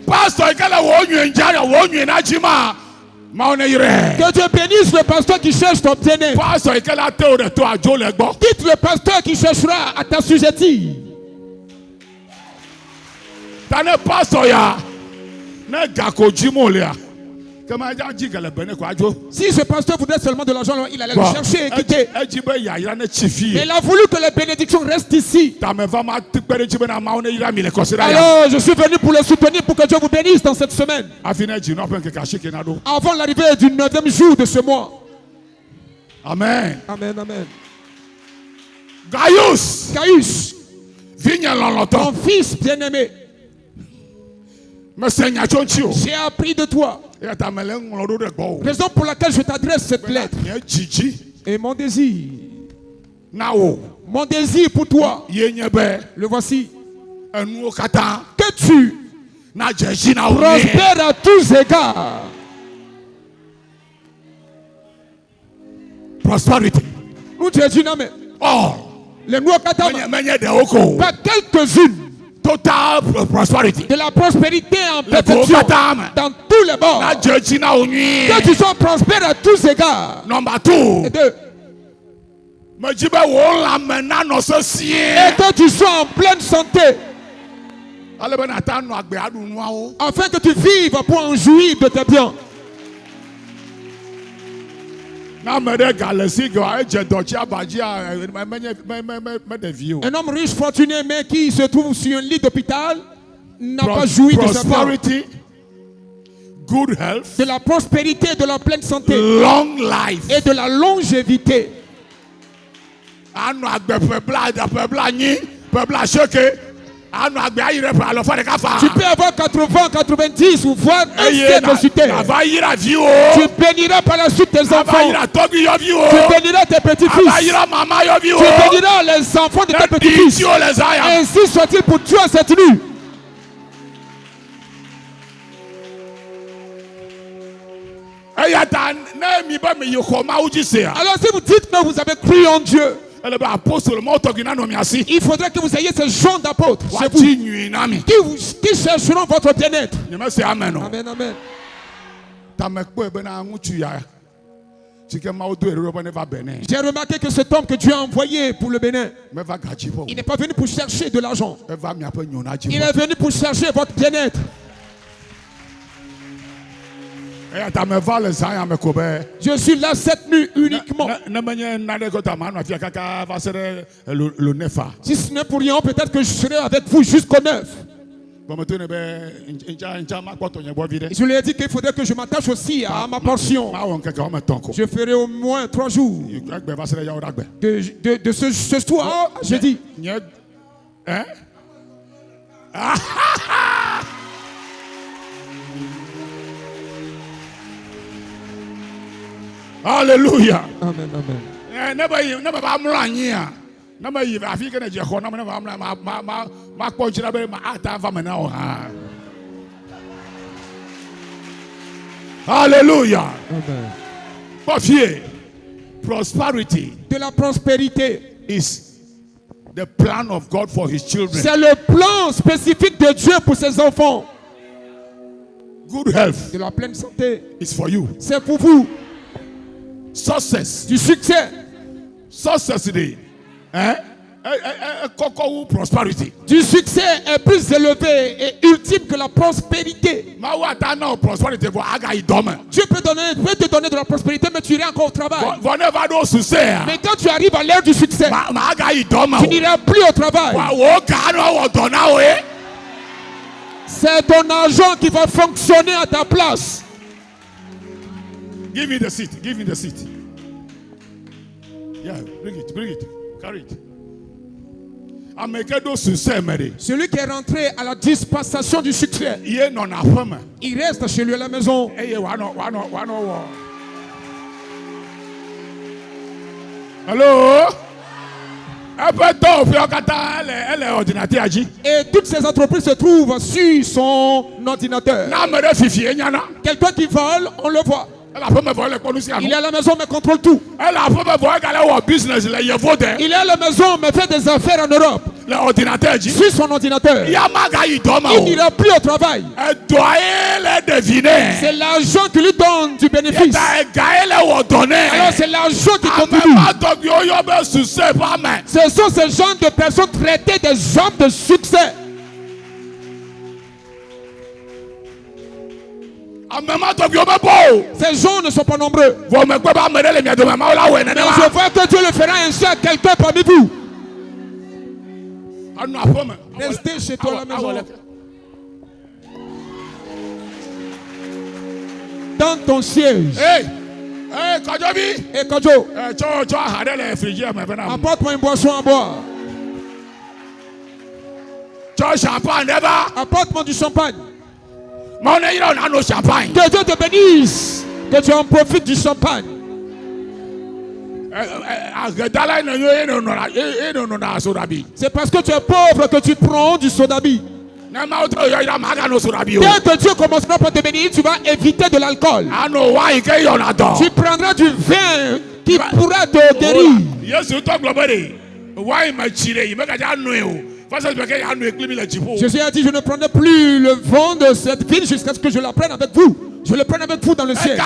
Pasteur, que Dieu bénisse le pasteur qui cherche ton bien-être. Quitte le pasteur qui cherchera à t'assujettir. Si ce pasteur voudrait seulement de l'argent, il allait le chercher et quitter. Mais il a voulu que les bénédictions restent ici. Alors je suis venu pour le soutenir, pour que Dieu vous bénisse dans cette semaine. Avant l'arrivée du 9e jour de ce mois. Amen. Amen, amen. Gaius, ton fils bien-aimé, j'ai appris de toi. Raison pour laquelle je t'adresse cette lettre. Et mon désir pour toi, le voici. Que tu prospères à tous égards. Prosperity. Nous te disons, mais les Nouakatama, pas quelques-unes. Total prosperity. De la prospérité en perfection dans tous les bords. Que tu sois prospère à tous égards. Number 2. Et 2. Et que tu sois en pleine santé. Afin que tu vives pour en jouir de tes biens. Un homme riche, fortuné, mais qui se trouve sur un lit d'hôpital, n'a pas joui de sa part. Good health, de la prospérité, de la pleine santé, long life, et de la longévité. Tu peux avoir 80, 90 ou voir un siècle sur terre. Tu béniras par la suite tes enfants. Tu béniras tes petits-fils. Tu béniras les enfants de tes petits-fils. Ainsi soit-il pour toi cette nuit. Alors si vous dites que vous avez cru en Dieu, il faudrait que vous ayez ce genre d'apôtres qui chercheront votre bien-être. Amen, amen. J'ai remarqué que cet homme que Dieu a envoyé pour le Bénin, il n'est pas venu pour chercher de l'argent. Il est venu pour chercher votre bien-être. Je suis là cette nuit uniquement. Si ce n'est pour rien, peut-être que je serai avec vous jusqu'au 9. Je lui ai dit qu'il faudrait que je m'attache aussi à ma portion. Je ferai au moins 3 jours. De ce soir, je dis. Alléluia. Amen, amen. Alléluia. Amen. Prosperity. De la prospérité is the plan of God for his children. C'est le plan spécifique de Dieu pour ses enfants. Good health. De la pleine santé is for you. C'est pour vous. Success. Du succès. Success today. Du succès est plus élevé et ultime que la prospérité. Dieu peut te donner de la prospérité, mais tu iras encore au travail. Mais quand tu arrives à l'ère du succès, tu n'iras plus au travail. C'est ton argent qui va fonctionner à ta place. Give me the seat. Give me the seat. Yeah, bring it. Carry it. Celui qui est rentré à la dispensation du succès, il reste chez lui à la maison. Allô? Et toutes ces entreprises se trouvent sur son ordinateur. Quelqu'un qui vole, on le voit. Il est à la maison mais contrôle tout. Il est à la maison mais fait des affaires en Europe. Sur son ordinateur. Il n'ira plus au travail. C'est l'argent qui lui donne du bénéfice. Alors c'est l'argent qui continue. Ce sont ces gens de personnes traitées des hommes de succès. Ces gens ne sont pas nombreux. Mais je vois que Dieu le fera ainsi à quelqu'un parmi vous. Restez chez toi à la maison. Dans ton siège. Hey, Kodjo. Apporte-moi une boisson à boire. Apporte-moi du champagne. Que Dieu te bénisse. Que tu en profites du champagne. C'est parce que tu es pauvre que tu prends du sodabi. Dès que Dieu commencera par te bénir, tu vas éviter de l'alcool. Tu prendras du vin qui pourra te guérir. Jésus a dit, je ne prendrai plus le vent de cette ville jusqu'à ce que je la prenne avec vous. Je le prends avec vous dans le ciel.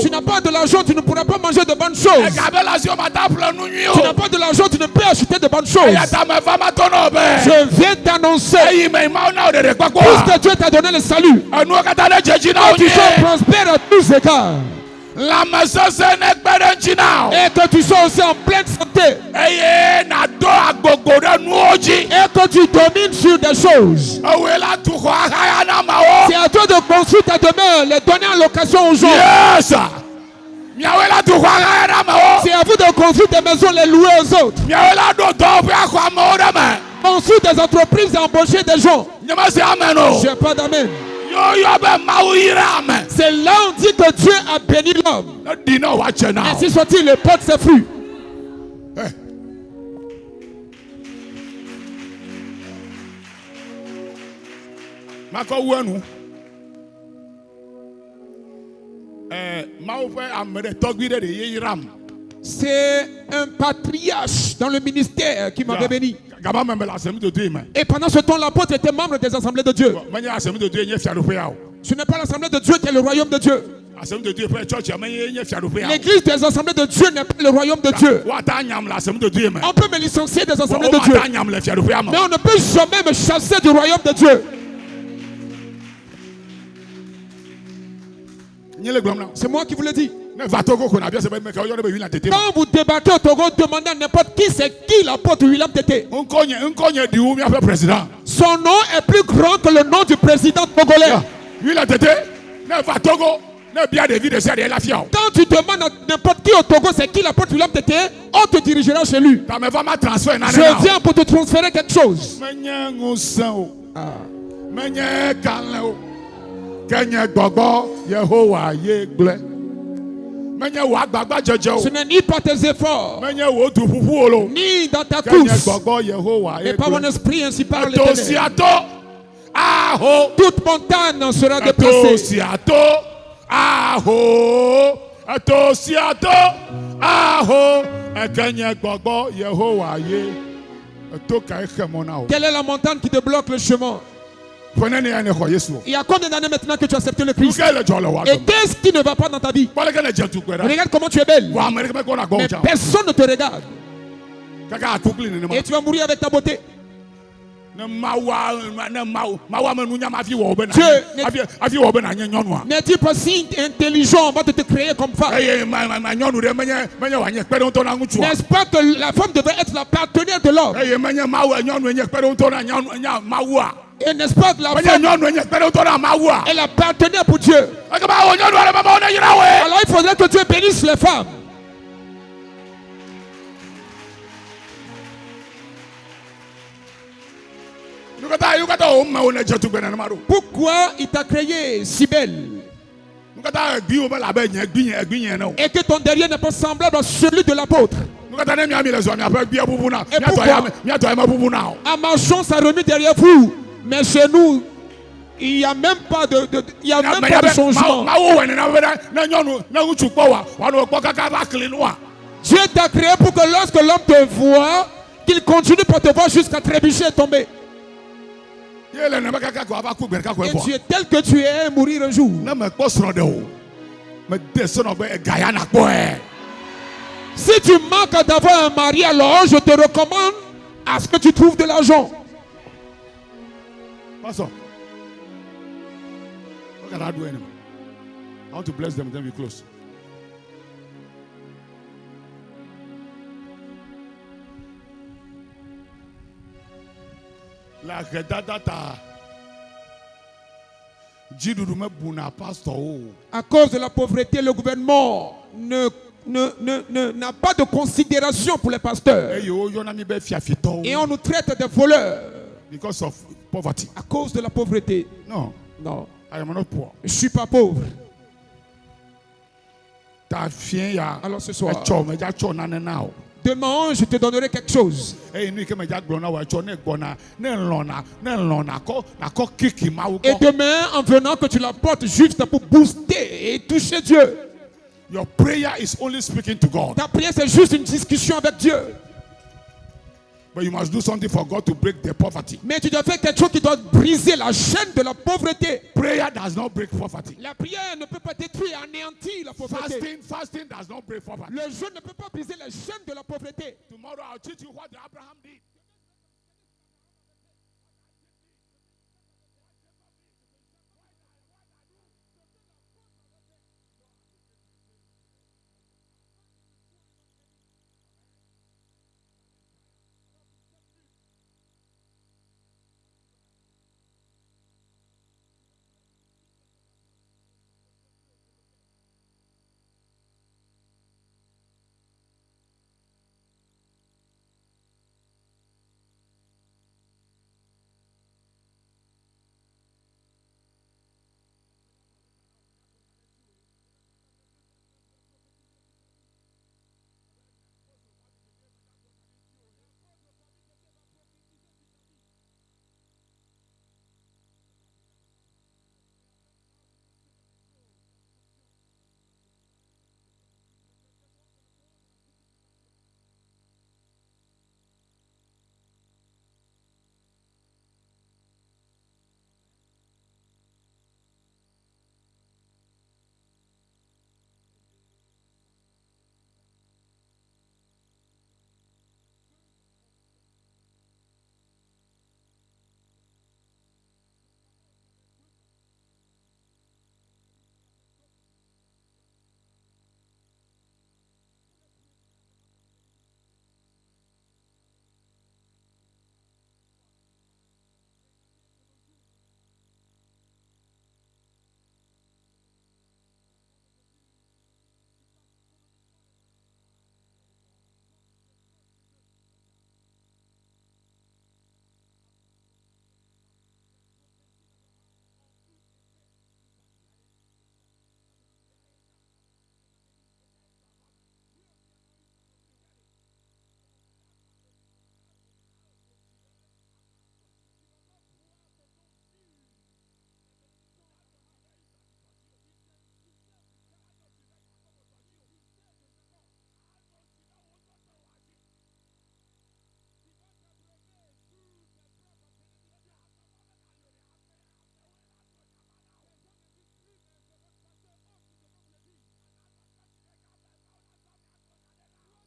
Tu n'as pas de l'argent, tu ne pourras pas manger de bonnes choses. Tu n'as pas de l'argent, tu ne peux acheter de bonnes choses. Je viens t'annoncer, puisque Dieu t'a donné le salut, tu sois prospère à tous égards. Et que tu sois aussi en pleine santé. Et que tu domines sur des choses. C'est à toi de construire ta demeure, les donner en location aux gens. C'est à vous de construire des maisons, les louer aux autres. Construire des entreprises et embaucher des gens. Je n'ai pas d'amen. C'est là où on dit que Dieu a béni l'homme. Ainsi soit-il, le porte ses fruits. C'est un patriarche dans le ministère qui m'avait béni. Et pendant ce temps, l'apôtre était membre des assemblées de Dieu. Ce n'est pas l'assemblée de Dieu qui est le royaume de Dieu. L'église des assemblées de Dieu n'est pas le royaume de Dieu. On peut me licencier des assemblées de Dieu, mais on ne peut jamais me chasser du royaume de Dieu. C'est moi qui vous le dis. Quand vous débattez au Togo, demandez à n'importe qui c'est qui l'apôtre William Tété. Son nom est plus grand que le nom du président togolais. Quand tu demandes à n'importe qui au Togo c'est qui l'apôtre William Tété, on te dirigera chez lui. Je viens pour te transférer quelque chose. Ce n'est ni par tes efforts, ni dans ta course, mais par mon esprit, ainsi parle l'Éternel. Toute montagne sera déplacée. Quelle est la montagne qui te bloque le chemin? Il y a combien d'années maintenant que tu as accepté le Christ? Et qu'est-ce qui ne va pas dans ta vie? Regarde comment tu es belle. Mais personne ne te regarde. Et tu vas mourir avec ta beauté. Dieu n'est-il pas si intelligent avant de te créer comme femme? N'est-ce pas que la femme devrait être la partenaire de l'homme? Et n'est-ce pas que la femme est la partenaire pour Dieu? Alors il faudrait que Dieu bénisse les femmes. Pourquoi il t'a créé si belle? Et que ton derrière n'est pas semblable à celui de l'apôtre. Et pourquoi? À Manchon, ça remue derrière vous. Mais chez nous, il n'y a même pas de changement. Dieu t'a créé pour que lorsque l'homme te voit, qu'il continue pour te voir jusqu'à trébucher et tomber. Et tu es tel que tu es, mourir un jour. Si tu manques d'avoir un mari, alors je te recommande à ce que tu trouves de l'argent. Pastor, what can I do anymore? I want to bless them, then we close. La redadata. À cause de la pauvreté, le gouvernement n'a pas de considération pour les pasteurs. Et on nous traite de voleurs. Because of poverty. À cause de la pauvreté. Non. Non. I am not poor. Je ne suis pas pauvre. Alors ce soir, demain, je te donnerai quelque chose. Et demain, en venant, que tu la portes juste pour booster et toucher Dieu. Your prayer is only speaking to God. Ta prière, c'est juste une discussion avec Dieu. But you must do something for God to break the poverty. Mais tu dois faire quelque chose qui doit briser la chaîne de la pauvreté. Prayer does not break poverty. La prière ne peut pas détruire, anéantir la pauvreté. Fasting does not break poverty. Le jeûne ne peut pas briser la chaîne de la pauvreté. Tomorrow I'll teach you what Abraham did.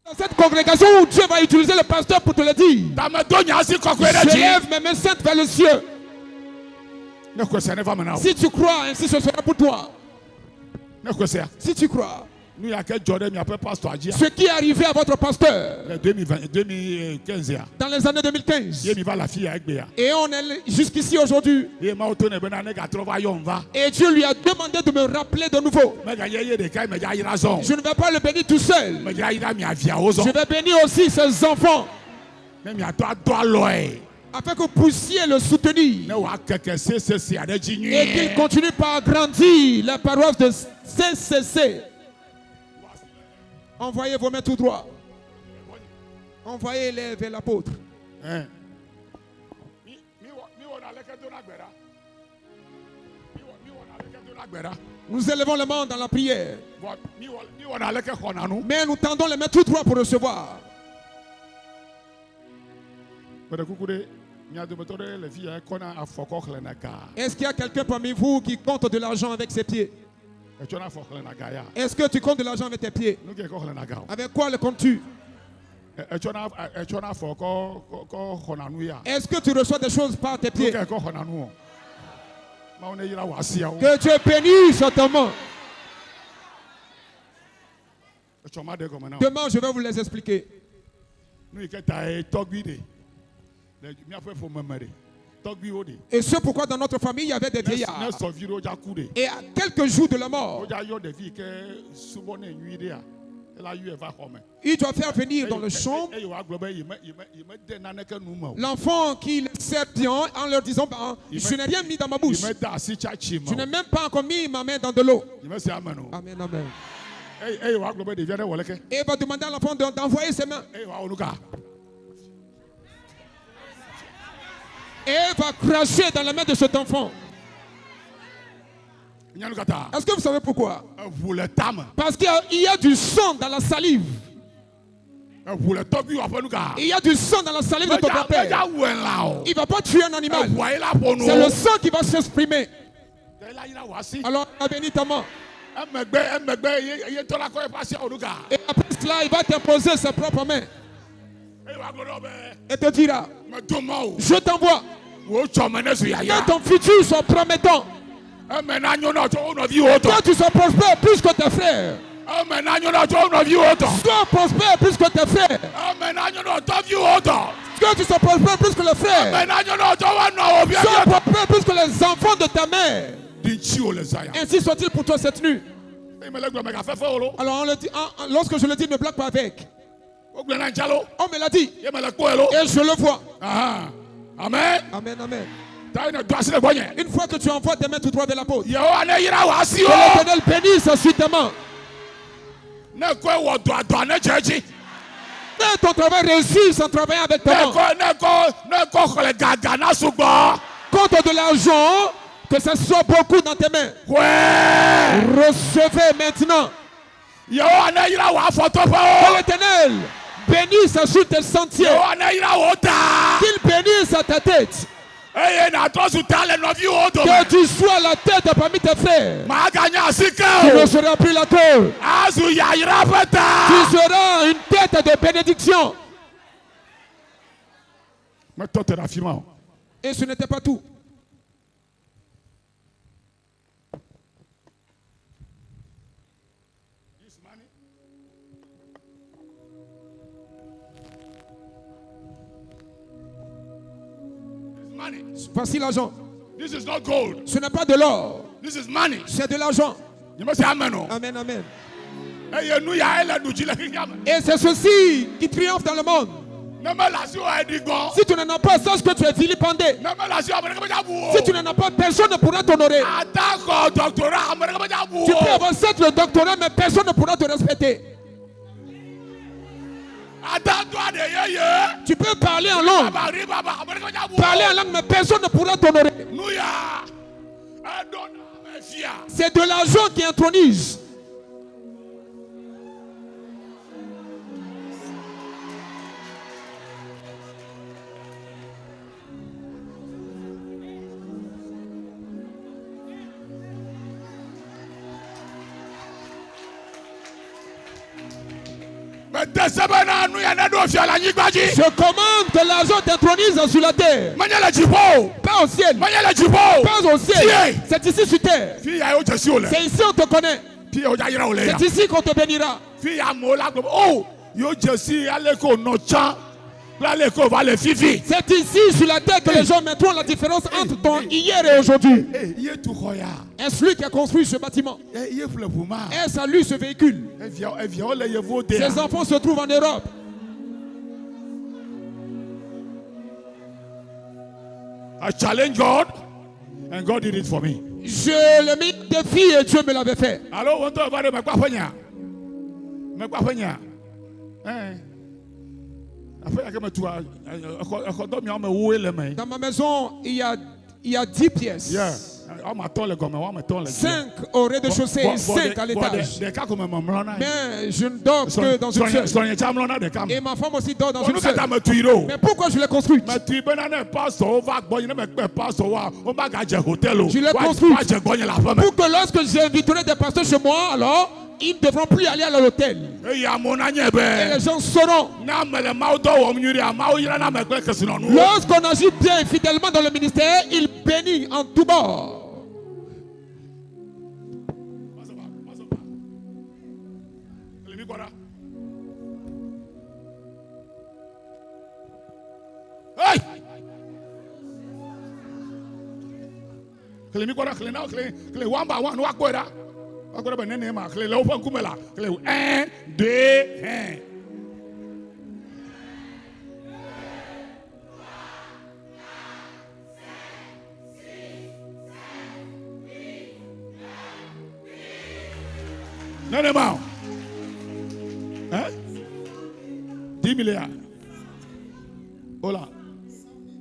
Dans cette congrégation où Dieu va utiliser le pasteur pour te le dire. Je lève mes mains saintes vers le ciel. Si tu crois, ainsi ce sera pour toi. Si tu crois. Ce qui est arrivé à votre pasteur dans les années 2015 et on est jusqu'ici aujourd'hui et Dieu lui a demandé de me rappeler de nouveau. Je ne vais pas le bénir tout seul, je vais bénir aussi ses enfants afin que vous puissiez le soutenir et qu'il continue par grandir la paroisse de CCC. Envoyez vos mains tout droit. Envoyez-les vers l'apôtre. Nous élevons les mains dans la prière. Mais nous tendons les mains tout droit pour recevoir. Est-ce qu'il y a quelqu'un parmi vous qui compte de l'argent avec ses pieds? Est-ce que tu comptes de l'argent avec tes pieds? Avec quoi le comptes-tu? Est-ce que tu reçois des choses par tes pieds? Que Dieu bénisse ta main. Demain, je vais vous les expliquer. Et c'est pourquoi dans notre famille il y avait des vieillards. Et à quelques jours de la mort, il doit faire venir dans le champ l'enfant qui les sert bien en leur disant je n'ai rien mis dans ma bouche. Je n'ai même pas encore mis ma main dans de l'eau. Amen, amen. Et il va demander à l'enfant d'envoyer ses mains. Et va cracher dans la main de cet enfant. Est-ce que vous savez pourquoi? Parce qu'il y a du sang dans la salive. Il y a du sang dans la salive de ton père. Il ne va pas tuer un animal. C'est le sang qui va s'exprimer. Alors, il a béni ta main. Et après cela, il va t'imposer ses propres mains. Et te dira, je t'envoie. Que ton futur soit promettant. Que tu sois prospère plus que tes frères. Sois prospère plus que tes frères. Que tu sois prospère plus que les frères. Sois prospère plus que les enfants de ta mère. Ainsi soit-il pour toi cette nuit. Alors on le dit, lorsque je le dis, ne blague pas avec. On me l'a dit. Et je le vois. Amen. Amen, amen. Une fois que tu envoies tes mains tout droit de l'apôtre, que l'Éternel bénisse suitement. Que ton travail réussisse en travaillant avec ta main. Compte de l'argent, que ce soit beaucoup dans tes mains. Recevez maintenant. Que l'Éternel bénisse sur tes sentiers. Qu'il bénisse à ta tête. Que tu sois la tête parmi tes frères. Tu ne seras plus la queue. Tu seras une tête de bénédiction. Et ce n'était pas tout. Voici l'argent. Ce n'est pas de l'or. C'est de l'argent. Amen, amen. Et c'est ceci qui triomphe dans le monde. Si tu n'en as pas, sache que tu es vilipendé. Si tu n'en as pas, personne ne pourra t'honorer. Tu peux avoir le doctorat, mais personne ne pourra te respecter. Tu peux parler en langue. Parler en langue, mais personne ne pourra t'honorer. C'est de l'argent qui intronise. Je commande que l'argent t'intronise sur la terre. Pas au ciel. Pas au ciel. C'est ici sur terre. C'est ici on te connaît. C'est ici qu'on te bénira. C'est ici sur la terre que les gens mettront la différence entre ton hier et aujourd'hui. Est-ce lui qui a construit ce bâtiment? Est-ce à lui ce véhicule? Ses enfants se trouvent en Europe. I challenge God and God did it for me. Je l'ai mis défi et Dieu me l'avait fait. Alors on doit voir me quoi faire. Me quoi faire. Dans ma maison, il y a 10 pièces. Yeah. 5 au rez-de-chaussée et 5 à l'étage. Mais je ne dors que dans une seule. Et ma femme aussi dort dans une seule. Mais pourquoi je l'ai construite? Je l'ai construite pour que lorsque j'inviterai des pasteurs chez moi, alors ils ne devront plus aller à l'hôtel. Et les gens sauront. Lorsqu'on agit bien et fidèlement dans le ministère, il bénit en tout bord. Hey! Non, hein? 10 milliards. Oh là.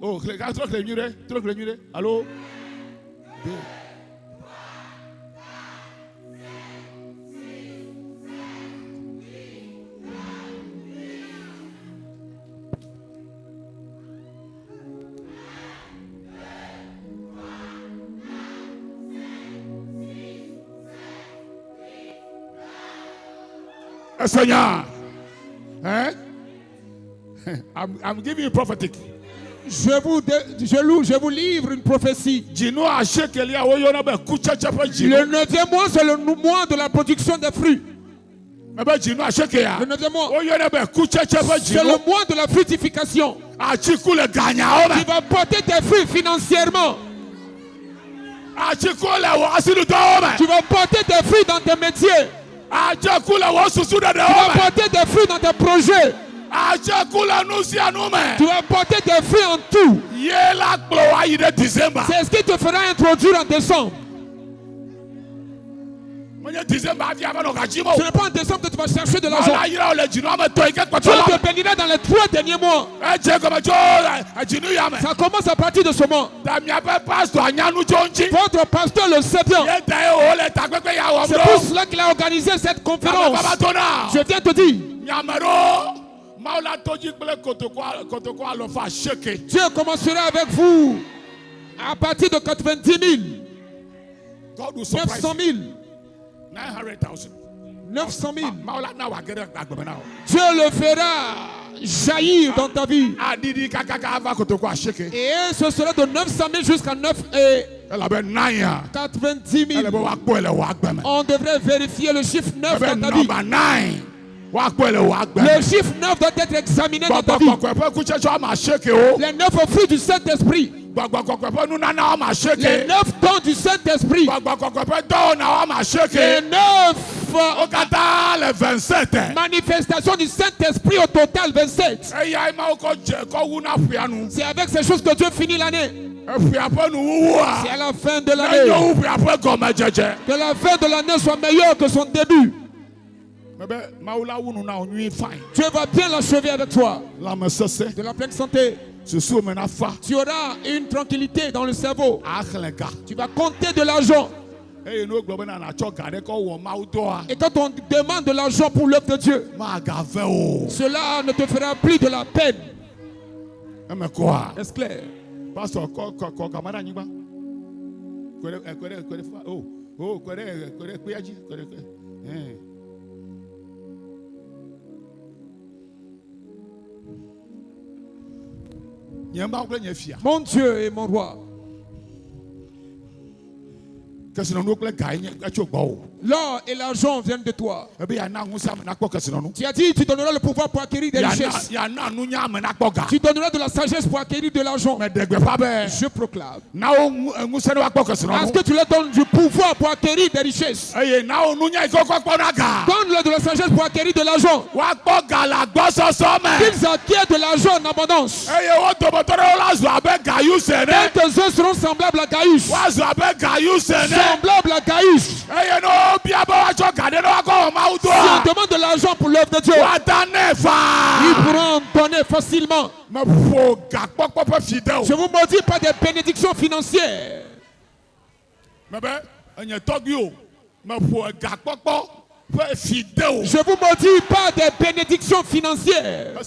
Oh, trop que le allô? Seigneur, hein? I'm giving you prophetic. Je vous livre une prophétie. Le 9e mois, c'est le mois de la production des fruits. Le 9e mois, c'est le mois de la fructification. Tu vas porter tes fruits financièrement. Tu vas porter tes fruits dans tes métiers. Tu vas porter des fruits dans tes projets. Tu vas porter des fruits en tout. C'est ce qui te fera introduire en décembre. Ce n'est pas en décembre que tu vas chercher de l'argent. Tu te béniras dans les 3 derniers mois. Ça commence à partir de ce mois. Votre pasteur le sait bien. C'est pour cela qu'il a organisé cette conférence. Je viens te dire. Dieu commencera avec vous à partir de 90 000, 900 000, 900 000. Dieu le fera jaillir dans ta vie. Et ce sera de 900 000 jusqu'à 90 000. On devrait vérifier le chiffre 9 dans ta vie. Le chiffre 9 doit être examiné dans ta vie. Les 9 fruits du Saint-Esprit. Les 9 dons du Saint-Esprit. Les 9 manifestations du Saint-Esprit, au total 27. C'est avec ces choses que Dieu finit l'année. C'est à la fin de l'année. Que la fin de l'année soit meilleure que son début. Dieu va bien l'achever avec toi. De la pleine santé. Tu auras une tranquillité dans le cerveau. Tu vas compter de l'argent. Et quand on demande de l'argent pour l'œuvre de Dieu, cela ne te fera plus de la peine. Est-ce clair? Mon Dieu et mon roi. L'or et l'argent viennent de toi. Tu as dit tu donneras le pouvoir pour acquérir des richesses. Tu donneras de la sagesse pour acquérir de l'argent. Je proclame. Est-ce que tu leur donnes du pouvoir pour acquérir des richesses? Donne-leur de la sagesse pour acquérir de l'argent. Qu'ils acquièrent de l'argent en abondance. Quelques-uns seront semblables à Gaïus. Semblable à Gaïus. Si on demande de l'argent pour l'œuvre de Dieu, ils pourront en donner facilement. Je vous maudis pas des bénédictions financières. Je vous maudis pas des bénédictions financières.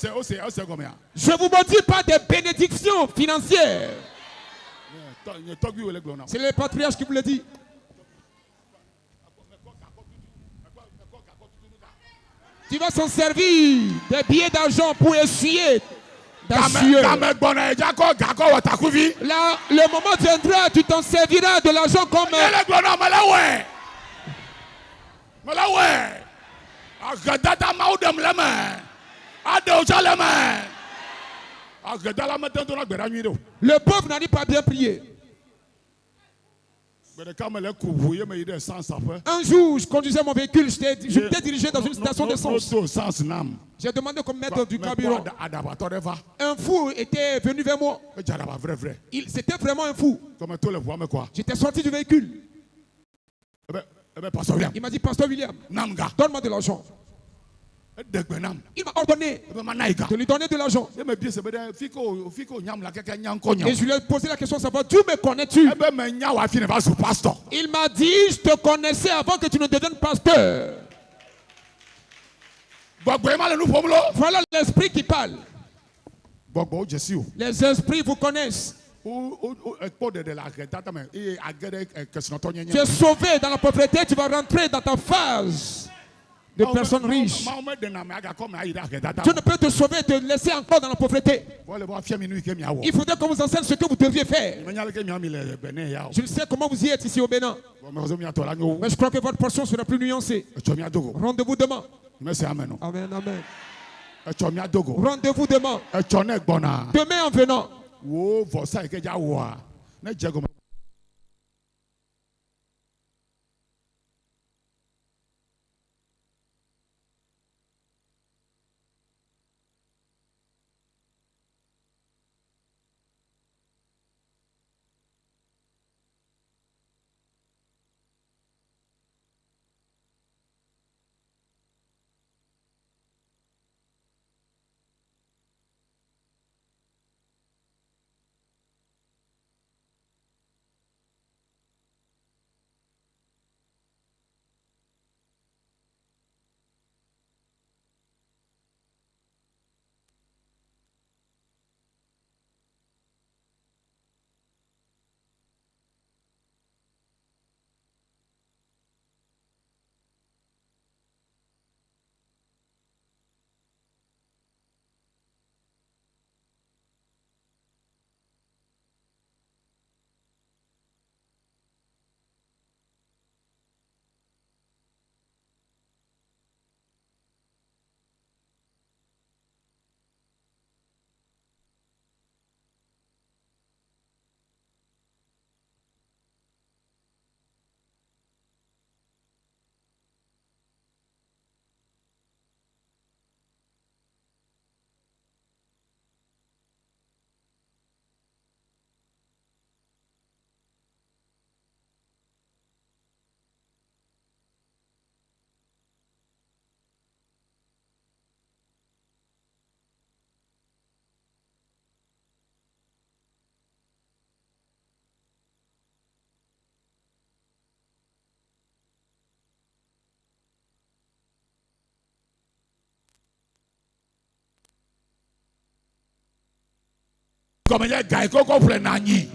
Je vous maudis pas des bénédictions financières. C'est le patriarche qui vous le dit. Tu vas s'en servir des billets d'argent pour essuyer. Là, le moment viendra, tu t'en serviras de l'argent comme... Le pauvre n'arrive pas bien prier. Un jour, je conduisais mon véhicule, je m'étais dirigé dans une station d'essence. J'ai demandé qu'on me mette du carburant. Un fou était venu vers moi. C'était vraiment un fou. J'étais sorti du véhicule. Il m'a dit, Pasteur William, donne-moi de l'argent. Il m'a ordonné de lui donner de l'argent. Et je lui ai posé la question de savoir, Dieu me connais-tu? Il m'a dit, je te connaissais avant que tu ne deviennes pasteur. Voilà l'esprit qui parle. Les esprits vous connaissent. Tu es sauvé dans la pauvreté, tu vas rentrer dans ta phase de personnes riches. Tu ne peux te sauver et te laisser encore dans la pauvreté. Il faudrait qu'on vous enseigne ce que vous deviez faire. Je ne sais comment vous y êtes ici au Bénin. Mais je crois que votre portion sera plus nuancée. Rendez-vous demain. Amen, amen. Rendez-vous demain. Demain en venant.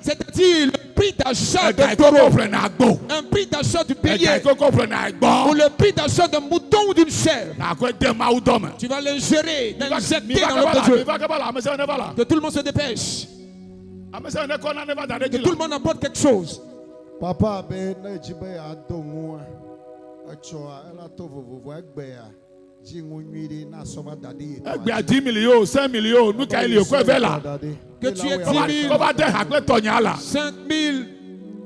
C'est-à-dire le prix d'achat de taureau, un prix d'achat du bélier, ou le prix d'achat d'un mouton ou d'une chèvre. Tu vas l'ingérer, l'injecter dans l'œuvre de Dieu. Que tout le monde se dépêche. Que tout le monde apporte quelque chose. Papa, que tu aies 10 000, 5 000,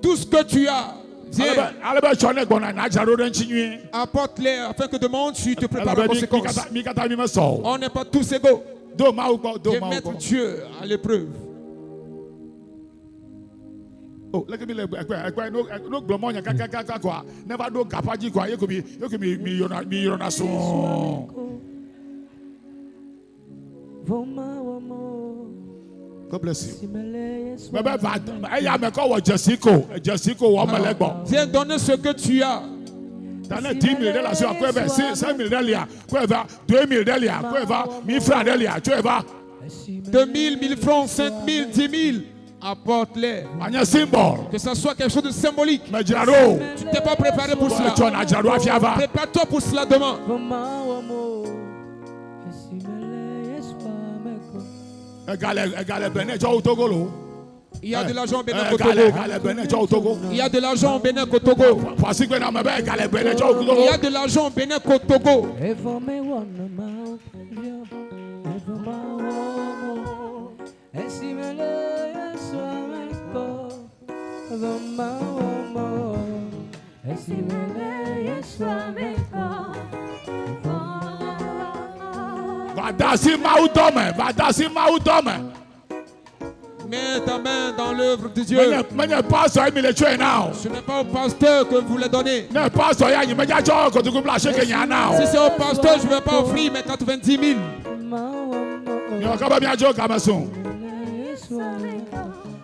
tout ce que tu as. Apporte-les afin que demain tu te prépares en conséquence. On n'est pas tous égaux. Et mettre Dieu à l'épreuve. Oh, look at me. No glomonya kaka kwa. Never do kapaji kwa. You could be me so. God bless you. Viens donner ce que tu as. T'en as 10 000 $, quoi, 5 000 $, quoi, 2 000 $, quoi, 1000 francs $, tu vas. 2 000, 1000 francs, 5 000, 10 000. Apporte-les. Que ça soit quelque chose de symbolique. Tu ne t'es pas préparé pour cela. Prépare-toi pour cela demain. Il y a de l'argent au Bénin au Togo. Il y a de l'argent au Bénin au Togo. Il y a de l'argent au Bénin au Togo. Mets ta main dans l'œuvre de Dieu. Ce n'est pas au pasteur que vous le donnez. Si c'est au pasteur, je ne vais pas offrir mes 90 000.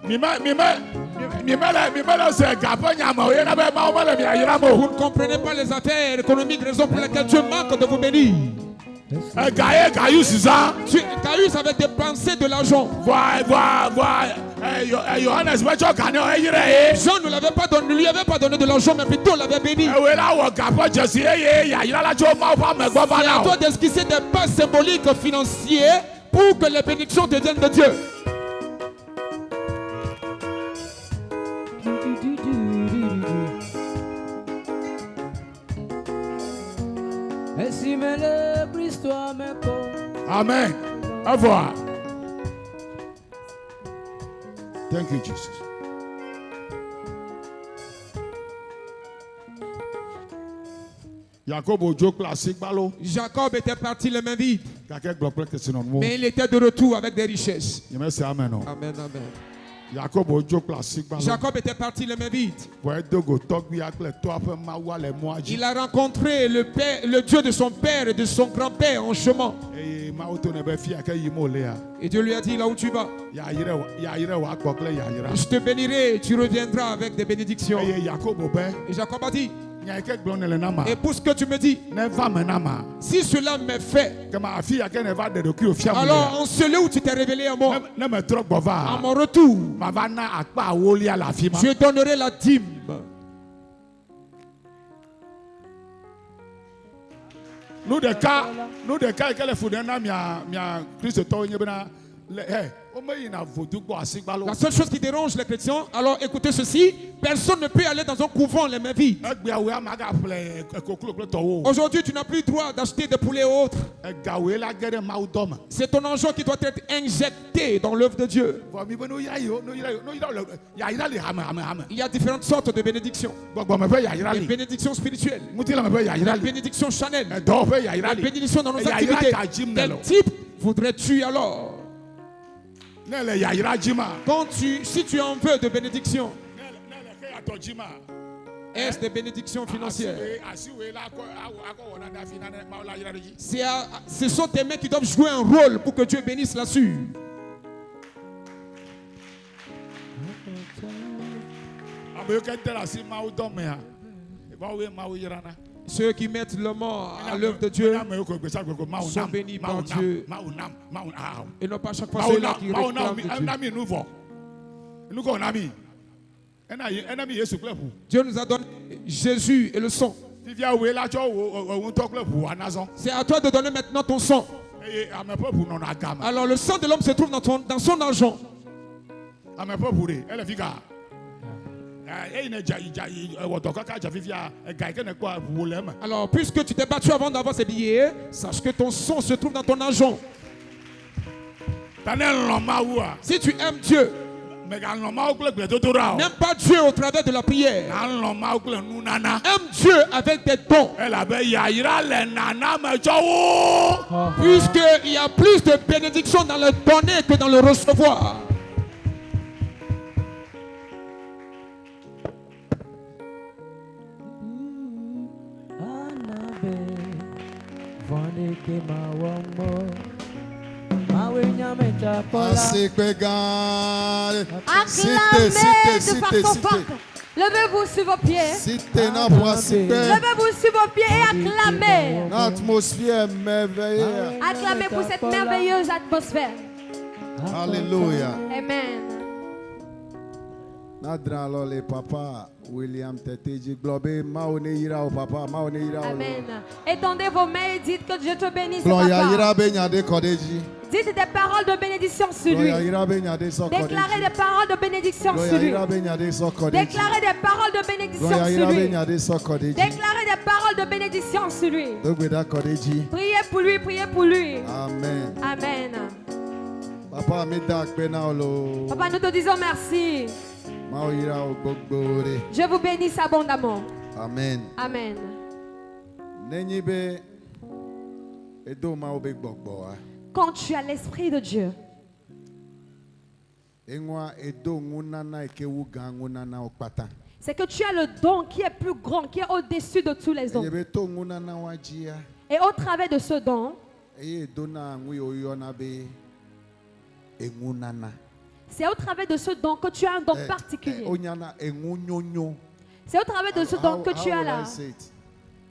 Vous ne comprenez pas les affaires économiques, raison pour laquelle Dieu manque de vous bénir. Gaius avait dépensé de l'argent. Jean ne lui avait pas donné de l'argent, mais plutôt l'avait béni. C'est à toi d'esquisser des pas symboliques financiers pour que les bénédictions te viennent de Dieu. Amen. Au revoir. Thank you, Jesus. Jacob était parti les mains vides. Mais il était de retour avec des richesses. Amen, amen. Jacob était parti les mains vides. Il a rencontré le Dieu de son père et de son grand-père en chemin. Et Dieu lui a dit, là où tu vas, je te bénirai, tu reviendras avec des bénédictions. Et Jacob a dit, et pour ce que tu me dis, si cela m'est fait, alors en celui où tu t'es révélé à moi, à mon retour, je donnerai la dîme. Nous de cas la seule chose qui dérange les chrétiens, alors écoutez ceci, personne ne peut aller dans un couvent les mains vides. Aujourd'hui, tu n'as plus le droit d'acheter des poulets ou autres. C'est ton argent qui doit être injecté dans l'œuvre de Dieu. Il y a différentes sortes de bénédictions. Les bénédictions spirituelles, la bénédiction Chanel, la bénédiction dans nos activités. Quel type voudrais-tu alors? Si tu en veux de bénédiction, est-ce des bénédictions financières? Ce sont tes mains qui doivent jouer un rôle pour que Dieu bénisse là-dessus. Ceux qui mettent le mort à l'œuvre de Dieu sont bénis par Dieu. Et non pas chaque fois ceux-là qui réclament de Dieu. Dieu nous a donné Jésus et le sang. C'est à toi de donner maintenant ton sang. Alors le sang de l'homme se trouve dans son argent. Alors, puisque tu t'es battu avant d'avoir ces billets, sache que ton sang se trouve dans ton argent. Si tu aimes Dieu, n'aime pas Dieu au travers de la prière. Aime Dieu avec des dons. Puisqu'il y a plus de bénédictions dans le donner que dans le recevoir. Acclamez de façon forte. Levez-vous sur vos pieds. Levez-vous sur vos pieds et acclamez. L'atmosphère merveilleuse. Acclamez pour cette merveilleuse atmosphère. Alléluia. Amen. Nadra lole papa William Teteji globe maone ira o papa maone ira o. Amen. Étendez vos mains et dites que Dieu te bénisse, Gloria ira papa. be nyade kodeji. Dites des paroles de bénédiction sur lui. Gloria ira be nyade so kodeji. Déclarez des paroles de bénédiction sur Gloria lui. ira be nyade so kodeji. Déclarez des paroles de bénédiction Gloria sur ira be lui. nyade so kodeji. Déclarez des paroles de bénédiction sur lui. Dogbeda kodeji. Priez pour lui, priez pour lui. Amen. Amen. Papa meda akpena olo. Papa, nous te disons merci. Mao ira o gbogbore. Je vous bénisse abondamment. Amen. Amen. Nenyi be edo mao be gbogbo a. Quand tu as l'Esprit de Dieu, Enwa edo ngunana ekewu ga ngunana okpata. c'est que tu as le don qui est plus grand, qui est au-dessus de tous les dons. Yebe to ngunana wajia. Et au travers de ce don, Eye dona ngui oyona be engunana. c'est au travers de ce don que tu as un don particulier. Onyana engunyonyo. C'est au travers de ce don que tu as là.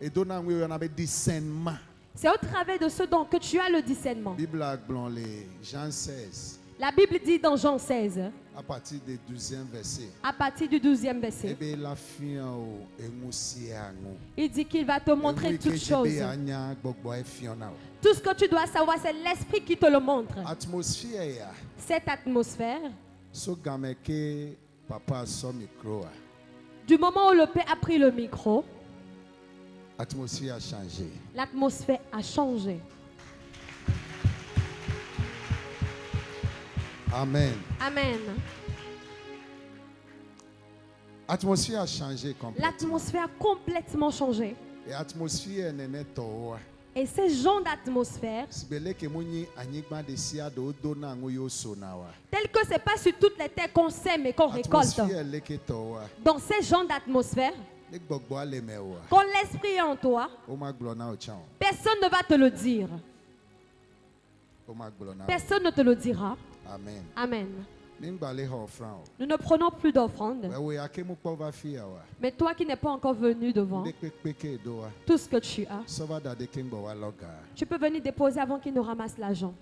Edona ngui oyona be discernement. C'est au travers de ce don que tu as le discernement. Bible a blanc les Jean 16 La Bible dit dans Jean 16, à partir du 12e verset. à partir du 12e verset, Ebe la fian o engusiango. il dit qu'il va te montrer toutes choses. Tout ce que tu dois savoir, c'est l'Esprit qui te le montre. Atmosphère ya. Cette atmosphère, So gameke papa so micro. du moment où le Père a pris le micro, Atmosphère a changé. l'atmosphère a changé. Amen. Amen. Atmosphère a changé complètement. L'atmosphère a complètement changé. Et atmosphère n'est pas. Et ces genres d'atmosphère, Sibele ke muni anyigba de sia do dona ngo yo sonawa. tel que ce n'est pas sur toutes les terres qu'on sème et qu'on récolte. Atmosphère leke towa. Dans ces genres d'atmosphère, Le gbogbo ale mewa. quand l'Esprit est en toi, O ma glona o chan. personne ne va te le dire. O ma glona. Personne ne te le dira. Amen. Amen. Ningba le ho fran. Nous ne prenons plus d'offrande. We akemu po va fia wa. Mais toi qui n'es pas encore venu devant, De pekpeke doa. tout ce que tu as, Sova da de kengbo wa loga. tu peux venir déposer avant qu'il ne ramasse l'argent.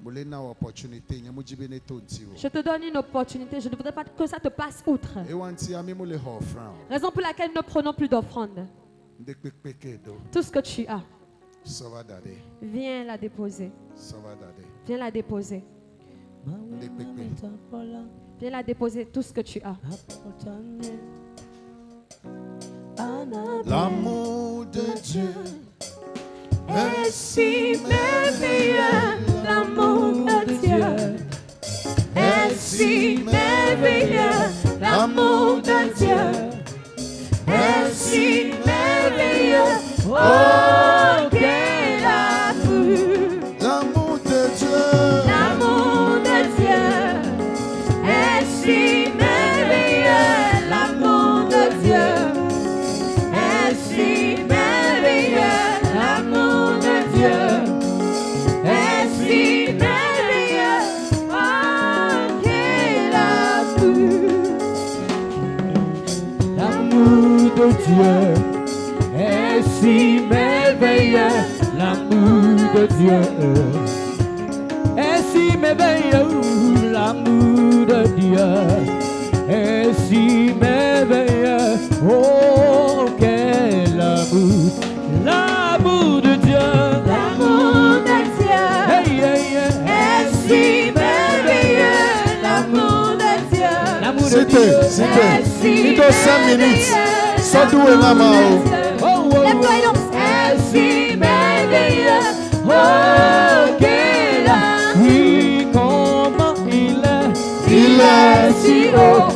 Mole na opportunité nyamu jibene tonti wo. Je te donne une opportunité. Je ne voudrais pas que ça te passe outre. E wanti ami mo le ho fran. Raison pour laquelle nous ne prenons plus d'offrande. De pekpeke do. Tout ce que tu as, Sova da de. viens la déposer. Sova da de. Viens la déposer. De pekpeke. Viens la déposer, tout ce que tu as. L'amour de Dieu est si merveilleux, l'amour de Dieu. Est si merveilleux, l'amour de Dieu. Est si merveilleux, oh quel amour. L'amour de Dieu. L'amour de Dieu est si merveilleux, l'amour de Dieu est si merveilleux, l'amour de Dieu est si merveilleux, oh quel amour. L'amour de Dieu est si merveilleux, l'amour de Dieu est si merveilleux, l'amour de Dieu est si merveilleux, oh quel amour, l'amour de Dieu, L'amour de Dieu hey, hey, hey. est si merveilleux, l'amour de de Dieu. Il doit 5 minutes. Ça doit être Déployons. Si merveilleux. Oh, quel oui, comment il est si haut.